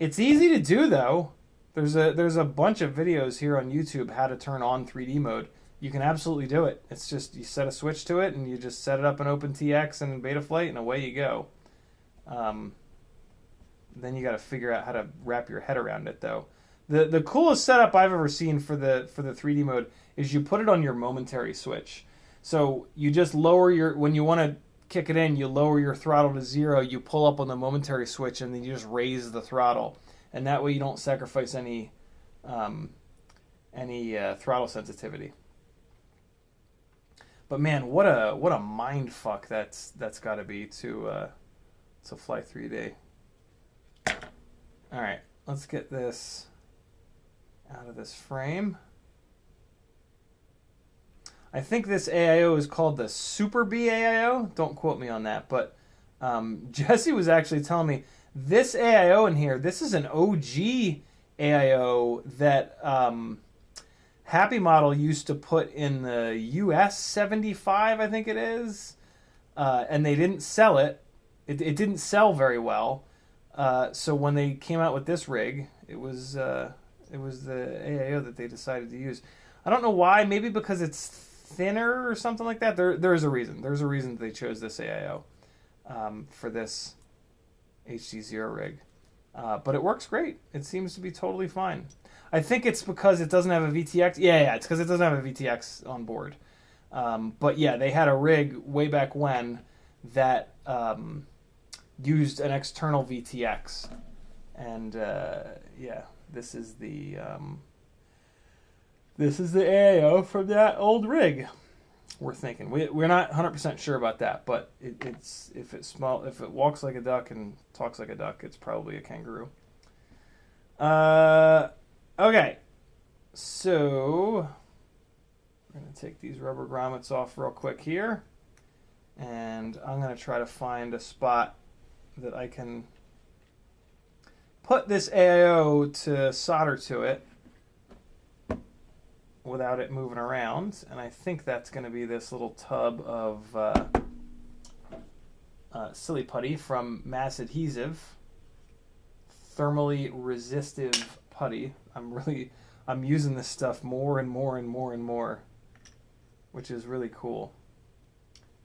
It's easy to do though. There's a bunch of videos here on YouTube how to turn on 3D mode. You can absolutely do it. It's just you set a switch to it and you just set it up in OpenTX and Betaflight and away you go. Then you got to figure out how to wrap your head around it though. The coolest setup I've ever seen for the 3D mode is you put it on your momentary switch. So you just lower when you want to kick it in, you lower your throttle to 0, you pull up on the momentary switch, and then you just raise the throttle. And that way you don't sacrifice any throttle sensitivity. But man, what a mind fuck that's got to be to fly 3D. All right, let's get this out of this frame. I think this AIO is called the Super B AIO. Don't quote me on that, but Jesse was actually telling me this AIO in here, this is an OG AIO that Happy Model used to put in the US 75, I think it is, and they didn't sell it. It didn't sell very well. So when they came out with this rig, it was the AIO that they decided to use. I don't know why. Maybe because it's thinner or something like that. There's a reason. There's a reason that they chose this AIO for this HDZero rig. But it works great. It seems to be totally fine. I think it's because it doesn't have a VTX. Yeah, it's because it doesn't have a VTX on board. But yeah, they had a rig way back when that used an external VTX. And yeah, this is the AIO from that old rig. We're thinking we're not 100% sure about that, but it's if it walks like a duck and talks like a duck, it's probably a kangaroo. Okay, so we're gonna take these rubber grommets off real quick here, and I'm gonna try to find a spot that I can put this AIO to solder to it without it moving around, and I think that's going to be this little tub of silly putty from Mass Adhesive, thermally resistive putty. I'm using this stuff more and more and more and more, which is really cool.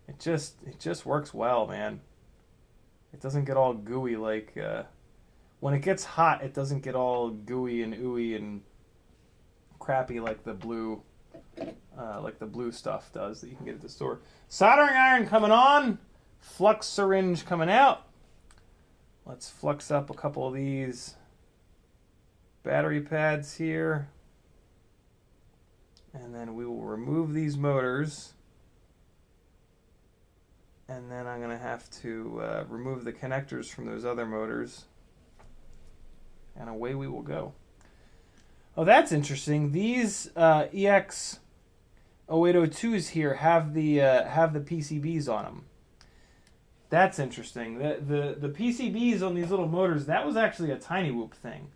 It just works well, man. It doesn't get all gooey like when it gets hot. It doesn't get all gooey and ooey and crappy like the blue stuff does that you can get at the store. Soldering iron coming on, flux syringe coming out. Let's flux up a couple of these battery pads here, and then we will remove these motors And then I'm going to have to remove the connectors from those other motors. And away we will go. Oh, that's interesting. These EX0802s here have the PCBs on them. That's interesting. The PCBs on these little motors, that was actually a tinywhoop thing.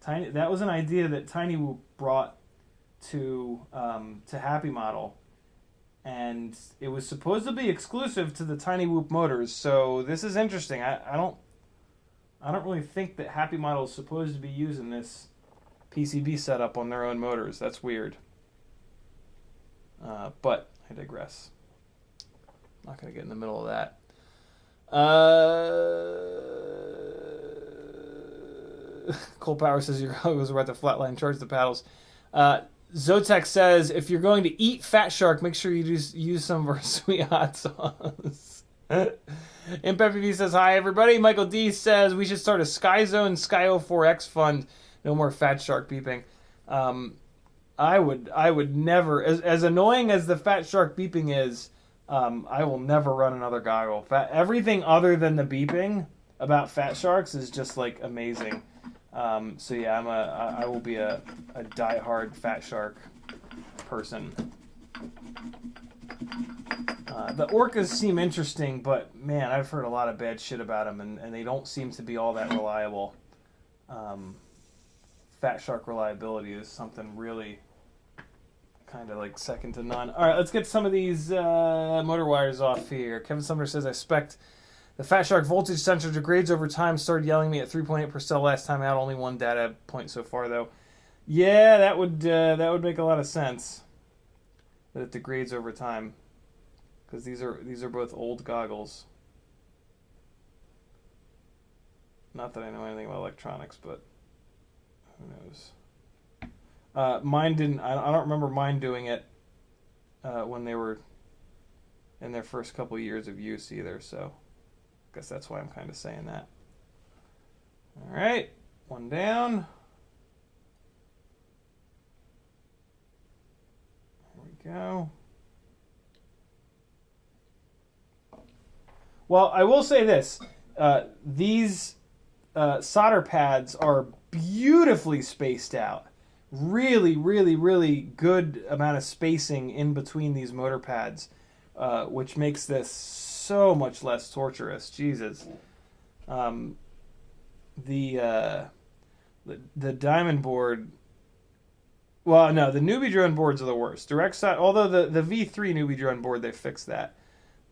That was an idea that tinywhoop brought to Happy Model, and it was supposed to be exclusive to the tinywhoop motors. So this is interesting. I don't really think that Happy Model is supposed to be using this PCB setup on their own motors. That's weird. But I digress. I'm not going to get in the middle of that. Cold Power says your dog was about to flatline charge the paddles. Zotek says if you're going to eat fat shark, make sure you use some of our sweet hot sauce. ImpFPV says hi everybody. Michael D says we should start a Sky Zone Sky04X fund. No more fat shark beeping. I would never, as annoying as the fat shark beeping is, I will never run another goggle. Everything other than the beeping about fat sharks is just like amazing. So yeah, I will be a diehard fat shark person. The orcas seem interesting, but man, I've heard a lot of bad shit about them, and they don't seem to be all that reliable. Fat shark reliability is something really kind of like second to none. All right, let's get some of these motor wires off here. Kevin Sumner says, I expect the Fat Shark voltage sensor degrades over time. Started yelling at me at 3.8 per cell last time out. Only one data point so far, though. Yeah, that would make a lot of sense that it degrades over time, because these are both old goggles. Not that I know anything about electronics, but who knows? Mine didn't. I don't remember mine doing it when they were in their first couple years of use either. So I guess that's why I'm kind of saying that. All right, one down. There we go. Well, I will say this: these solder pads are beautifully spaced out. Really, really, really good amount of spacing in between these motor pads, which makes this so much less torturous. Jesus. The diamond board. Well, no, the newbie drone boards are the worst. Direct side, although the V3 newbie drone board, they fixed that.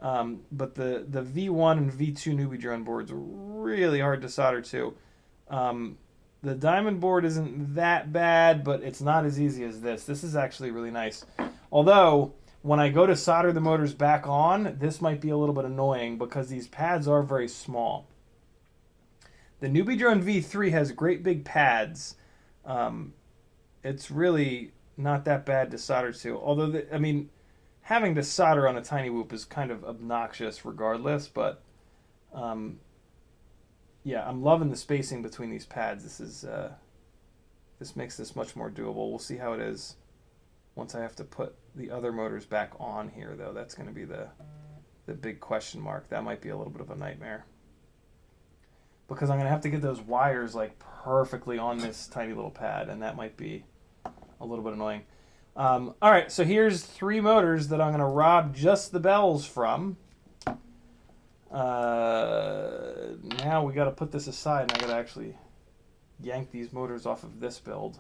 But the V1 and V2 newbie drone boards are really hard to solder to. The diamond board isn't that bad, but it's not as easy as this. This is actually really nice. Although, when I go to solder the motors back on, this might be a little bit annoying because these pads are very small. The newbie drone V3 has great big pads. It's really not that bad to solder to. Although, having to solder on a tinywhoop is kind of obnoxious regardless, but yeah, I'm loving the spacing between these pads. This makes this much more doable. We'll see how it is once I have to put the other motors back on here, though. That's going to be the big question mark. That might be a little bit of a nightmare, because I'm going to have to get those wires like perfectly on this tiny little pad, and that might be a little bit annoying. All right, so here's 3 motors that I'm going to rob just the bells from. Now we got to put this aside, and I got to actually yank these motors off of this build.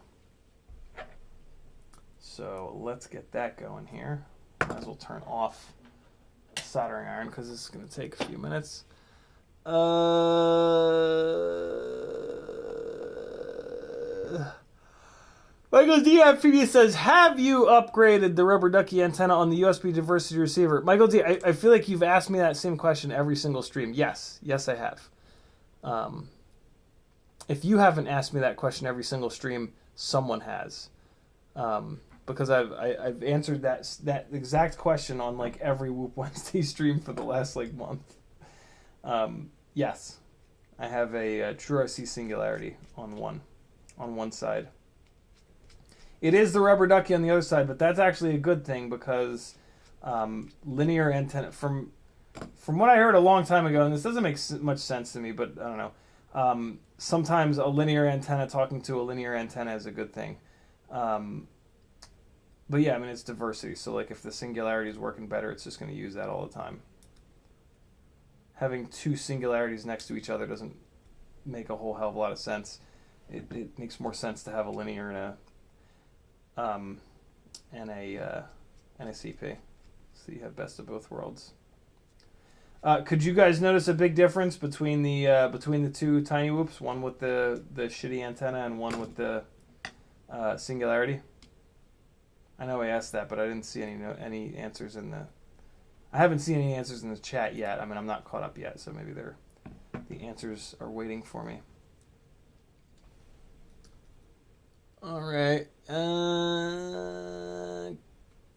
So let's get that going here. Might as well turn off the soldering iron because this is going to take a few minutes. Michael D. FPV says, have you upgraded the rubber ducky antenna on the USB diversity receiver? Michael D., I feel like you've asked me that same question every single stream. Yes, I have. If you haven't asked me that question every single stream, someone has. Because I've answered that exact question on like every Whoop Wednesday stream for the last like month. Yes, I have a True RC Singularity on one side. It is the rubber ducky on the other side, but that's actually a good thing because linear antenna, from from what I heard a long time ago, and this doesn't make much sense to me, but I don't know. Sometimes a linear antenna talking to a linear antenna is a good thing. But yeah, I mean, it's diversity. So like if the singularity is working better, it's just going to use that all the time. Having two singularities next to each other doesn't make a whole hell of a lot of sense. It makes more sense to have a linear and a CP. So you have best of both worlds. Could you guys notice a big difference between the two tiny whoops? One with the shitty antenna and one with the singularity. I know I asked that, but I didn't see any answers in the. I haven't seen any answers in the chat yet. I mean, I'm not caught up yet, so maybe the answers are waiting for me. All right.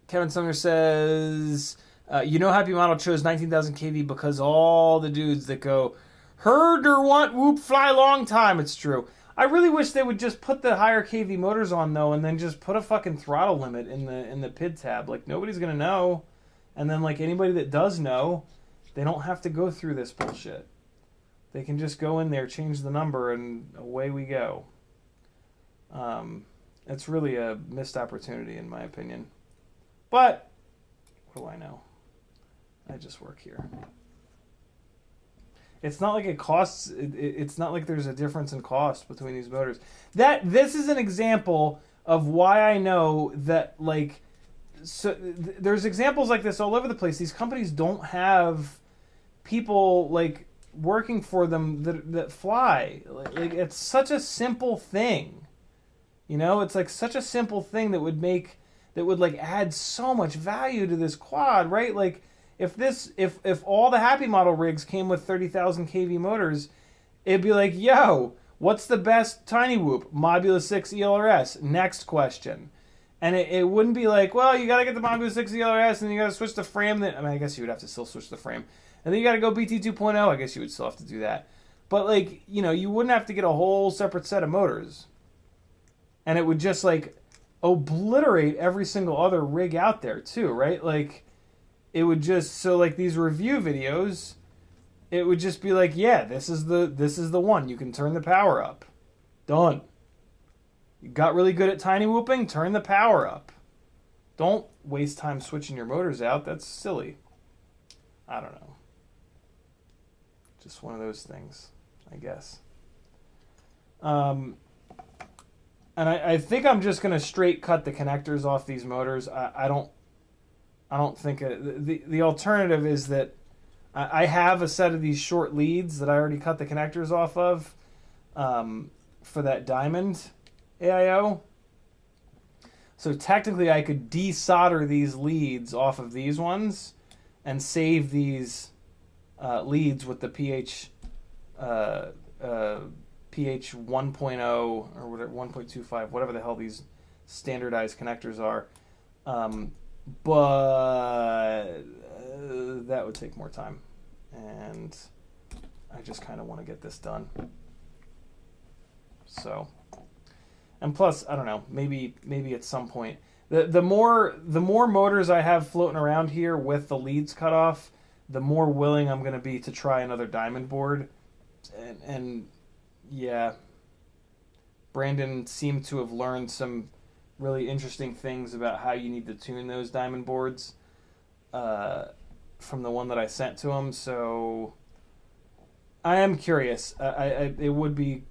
Kevin Sumner says, Happy Model chose 19,000 kV because all the dudes that go, heard or want whoop fly long time. It's true. I really wish they would just put the higher kV motors on though, and then just put a fucking throttle limit in the PID tab. Like nobody's gonna know, and then like anybody that does know, they don't have to go through this bullshit. They can just go in there, change the number, and away we go. It's really a missed opportunity in my opinion. But what do I know? I just work here. It's not like it costs. It's not like there's a difference in cost between these motors. This is an example of why I know that like. So there's examples like this all over the place. These companies don't have people like working for them that fly. Like it's such a simple thing, it's like such a simple thing that would like add so much value to this quad, right? Like if all the Happy Model rigs came with 30,000 kV motors, it'd be like, yo, what's the best tiny whoop? Mobula 6 ELRS. Next question. And it wouldn't be like, well, you got to get the Mobula 6 ELRS and you got to switch the frame. I guess you would have to still switch the frame. And then you got to go BT 2.0. I guess you would still have to do that. But like, you wouldn't have to get a whole separate set of motors. And it would just like obliterate every single other rig out there too, right? Like it would just, so like these review videos, it would just be like, yeah, this is the one. You can turn the power up. Done. You got really good at tiny whooping? Turn the power up. Don't waste time switching your motors out. That's silly. I don't know. Just one of those things, I guess. And I think I'm just going to straight cut the connectors off these motors. I don't think the alternative is that I have a set of these short leads that I already cut the connectors off of for that diamond AIO. So technically I could desolder these leads off of these ones and save these leads with the pH 1.0 or whatever, 1.25, whatever the hell these standardized connectors are. But that would take more time. And I just kind of want to get this done. So, and plus, I don't know, maybe at some point, the more motors I have floating around here with the leads cut off, the more willing I'm going to be to try another diamond board. And yeah, Brandon seemed to have learned some really interesting things about how you need to tune those diamond boards from the one that I sent to him. So I am curious. It would be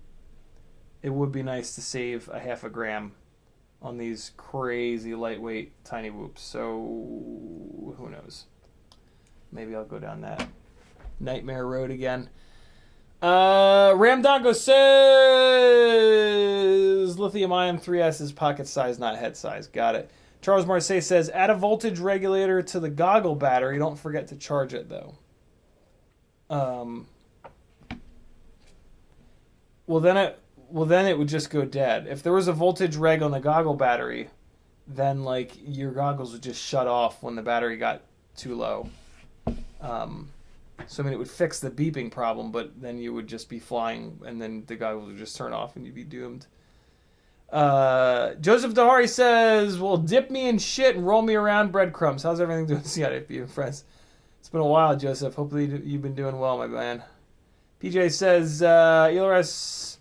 nice to save a half a gram on these crazy lightweight tiny whoops. So who knows? Maybe I'll go down that nightmare road again. Ramdongo says lithium-ion 3S is pocket size, not head size. Got it. Charles Marseille says add a voltage regulator to the goggle battery. Don't forget to charge it though. Well then it would just go dead. If there was a voltage reg on the goggle battery, then like your goggles would just shut off when the battery got too low. So I mean, it would fix the beeping problem, but then you would just be flying, and then the goggles would just turn off, and you'd be doomed. Joseph Dahari says, "Well, dip me in shit and roll me around breadcrumbs." How's everything doing, CiottiFPV and friends? It's been a while, Joseph. Hopefully you've been doing well, my man. PJ says ELRS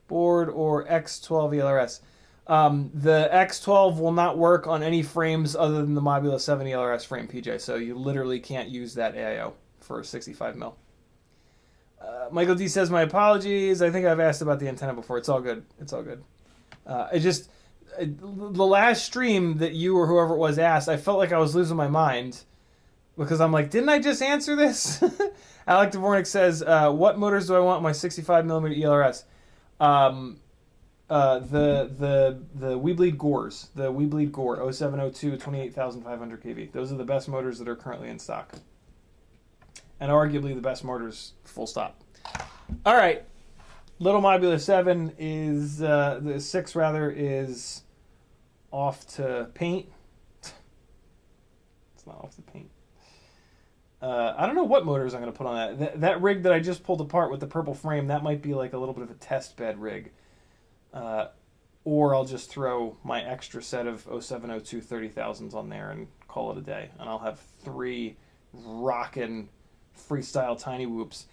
board or X12 ELRS. The X12 will not work on any frames other than the Mobula 7 ELRS frame, PJ. So you literally can't use that AIO for 65 mil. Michael D says, my apologies. I think I've asked about the antenna before. It's all good. It's all good. The last stream that you or whoever it was asked, I felt like I was losing my mind because I'm like, didn't I just answer this? Alec Dvornik says, what motors do I want in my 65mm ELRS? The WeBLEED Gores, the WeBLEED Gore 0702 28,500 kV. Those are the best motors that are currently in stock, and arguably the best motors. Full stop. All right, little Mobula 7 is the 6 rather is off to paint. It's not off to paint. I don't know what motors I'm going to put on that. That rig that I just pulled apart with the purple frame, that might be like a little bit of a test bed rig. Or I'll just throw my extra set of 0702 30,000s on there and call it a day. And I'll have 3 rockin' freestyle tiny whoops.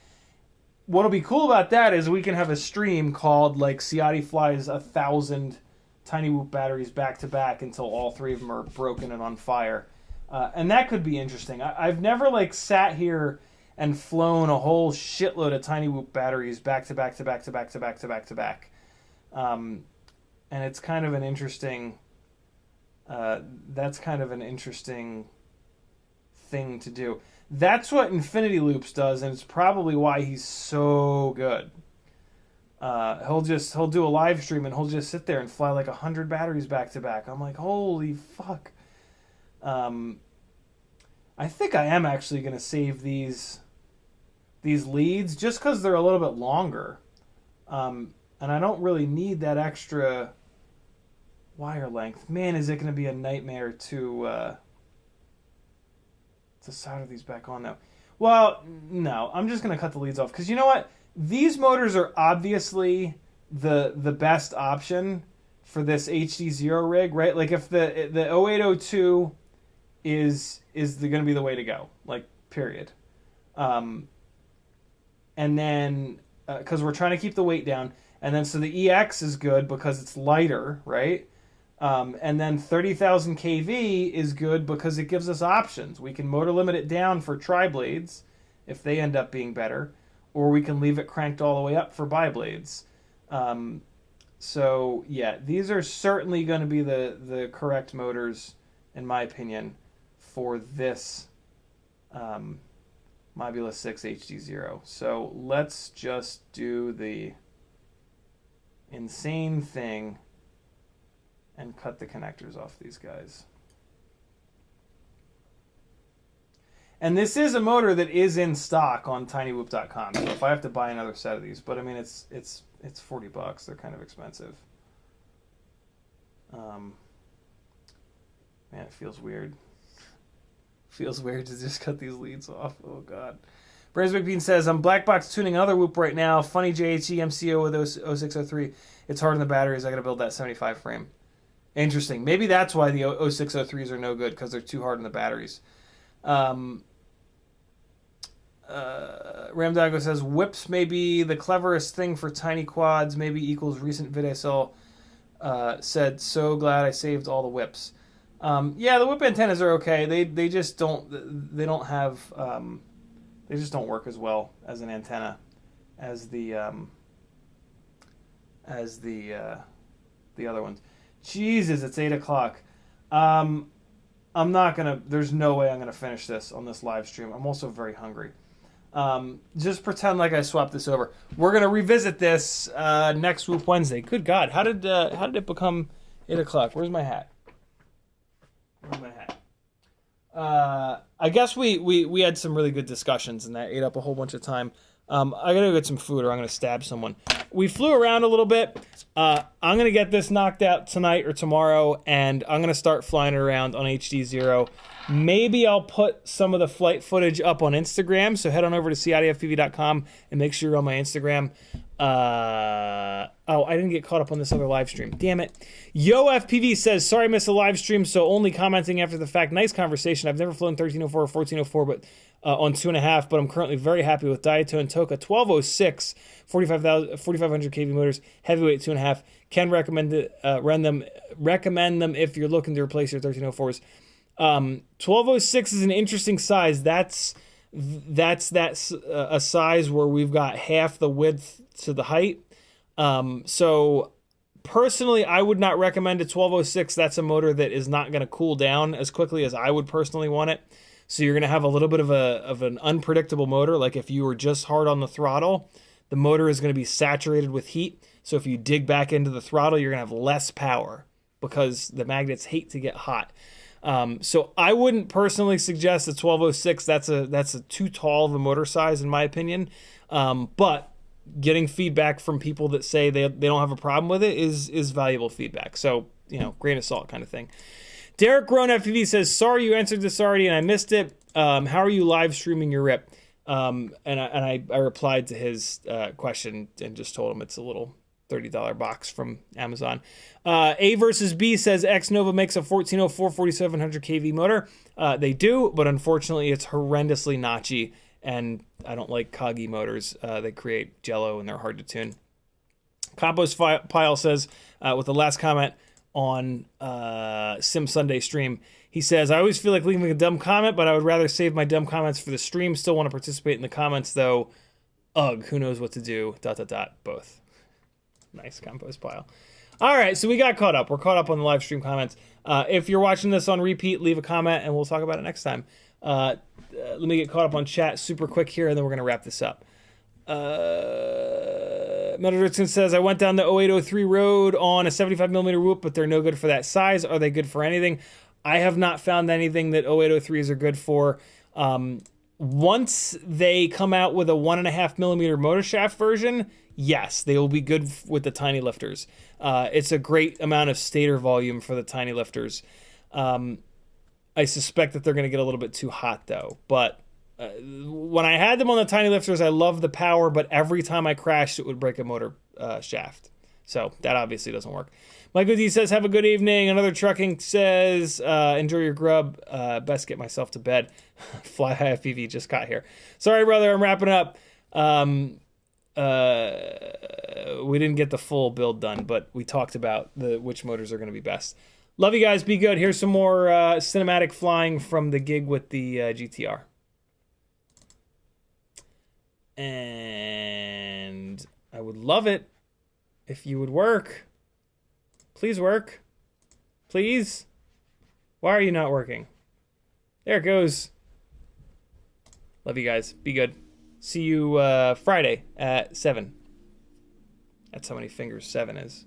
What'll be cool about that is we can have a stream called like Ciotti flies 1,000 tiny whoop batteries back to back until all 3 of them are broken and on fire. And that could be interesting. I've never like sat here and flown a whole shitload of tiny whoop batteries back to back to back to back to back to back to back. And it's kind of an interesting, that's kind of an interesting thing to do. That's what Infinity Loops does, and it's probably why he's so good. He'll do a live stream and he'll just sit there and fly like 100 batteries back to back. I'm like, holy fuck. I think I am actually going to save these leads just because they're a little bit longer. And I don't really need that extra wire length. Man, is it going to be a nightmare to solder these back on now. Well, no, I'm just going to cut the leads off because you know what? These motors are obviously the best option for this HDZero rig, right? Like if the 0802 is going to be the way to go, like period. And then because we're trying to keep the weight down, and then so the EX is good because it's lighter, right? And then 30,000 kV is good because it gives us options. We can motor limit it down for tri-blades if they end up being better, or we can leave it cranked all the way up for bi-blades. So yeah, these are certainly going to be the correct motors, in my opinion, for this Mobula 6 HDZero. So let's just do the insane thing and cut the connectors off these guys. And this is a motor that is in stock on tinywhoop.com. So if I have to buy another set of these, but I mean it's $40. They're kind of expensive. Man, it feels weird. Feels weird to just cut these leads off. Oh god. Braves McBean says, I'm black box tuning another whoop right now. Funny JHE MCO with 0603. It's hard on the batteries. I gotta build that 75 frame. Interesting. Maybe that's why the 0603s are no good, because they're too hard on the batteries. Ramdago says, whips may be the cleverest thing for tiny quads, maybe equals recent vid I saw. Said, so glad I saved all the whips. Yeah, the whip antennas are okay. They just don't have they just don't work as well as an antenna as the other ones. Jesus, it's 8 o'clock. I'm not gonna. There's no way I'm gonna finish this on this live stream. I'm also very hungry. Just pretend like I swapped this over. We're gonna revisit this next Whoop Wednesday. Good God, how did it become 8 o'clock? Where's my hat? Where's my hat? I guess we had some really good discussions, and that ate up a whole bunch of time. I gotta go get some food, or I'm gonna stab someone. We flew around a little bit. I'm gonna get this knocked out tonight or tomorrow, and I'm gonna start flying around on HDZero. Maybe I'll put some of the flight footage up on Instagram, so head on over to CiottiFPV.com and make sure you're on my Instagram. Oh, I didn't get caught up on this other live stream. Damn it. YoFPV says, sorry I missed the live stream, so only commenting after the fact. Nice conversation. I've never flown 1304 or 1404 but on 2.5, but I'm currently very happy with Diato and Toka 1206, 4,500 kV motors, heavyweight 2.5. Can recommend them if you're looking to replace your 1304s. 1206 is an interesting size. That's a size where we've got half the width to the height. So personally, I would not recommend a 1206. That's a motor that is not going to cool down as quickly as I would personally want it. So you're going to have a little bit of an unpredictable motor. Like if you were just hard on the throttle, the motor is going to be saturated with heat. So if you dig back into the throttle, you're going to have less power because the magnets hate to get hot. So I wouldn't personally suggest a 1206. That's a too tall of a motor size in my opinion. But getting feedback from people that say they don't have a problem with it is valuable feedback. So, grain of salt kind of thing. Derek Grown FPV says, sorry you answered this already and I missed it. How are you live streaming your rip? And I replied to his question and just told him it's a little $30 box from Amazon. A versus B says X-Nova makes a 1404 4700 kV motor. They do, but unfortunately it's horrendously notchy, and I don't like Kagi motors. They create jello and they're hard to tune. Compost Pile says, with the last comment on Sim Sunday stream, he says, I always feel like leaving a dumb comment, but I would rather save my dumb comments for the stream. Still want to participate in the comments though. Ugh, who knows what to do, ... both. Nice Compost Pile. All right, so we got caught up. We're caught up on the live stream comments. If you're watching this on repeat, leave a comment and we'll talk about it next time. Let me get caught up on chat super quick here, and then we're going to wrap this up. Meteor65 says, I went down the 0803 road on a 75mm whoop, but they're no good for that size. Are they good for anything? I have not found anything that 0803s are good for. Once they come out with a 1.5mm motor shaft version, yes, they will be good with the tiny lifters. It's a great amount of stator volume for the tiny lifters. I suspect that they're going to get a little bit too hot though. But when I had them on the tiny lifters, I loved the power, but every time I crashed, it would break a motor shaft. So that obviously doesn't work. Michael D says, have a good evening. Another Trucking says, enjoy your grub. Best get myself to bed. Fly High FPV just got here. Sorry, brother, I'm wrapping up. We didn't get the full build done, but we talked about which motors are going to be best. Love you guys. Be good. Here's some more cinematic flying from the gig with the GTR. And I would love it if you would work. Please work. Please. Why are you not working? There it goes. Love you guys. Be good. See you Friday at 7. That's how many fingers 7 is.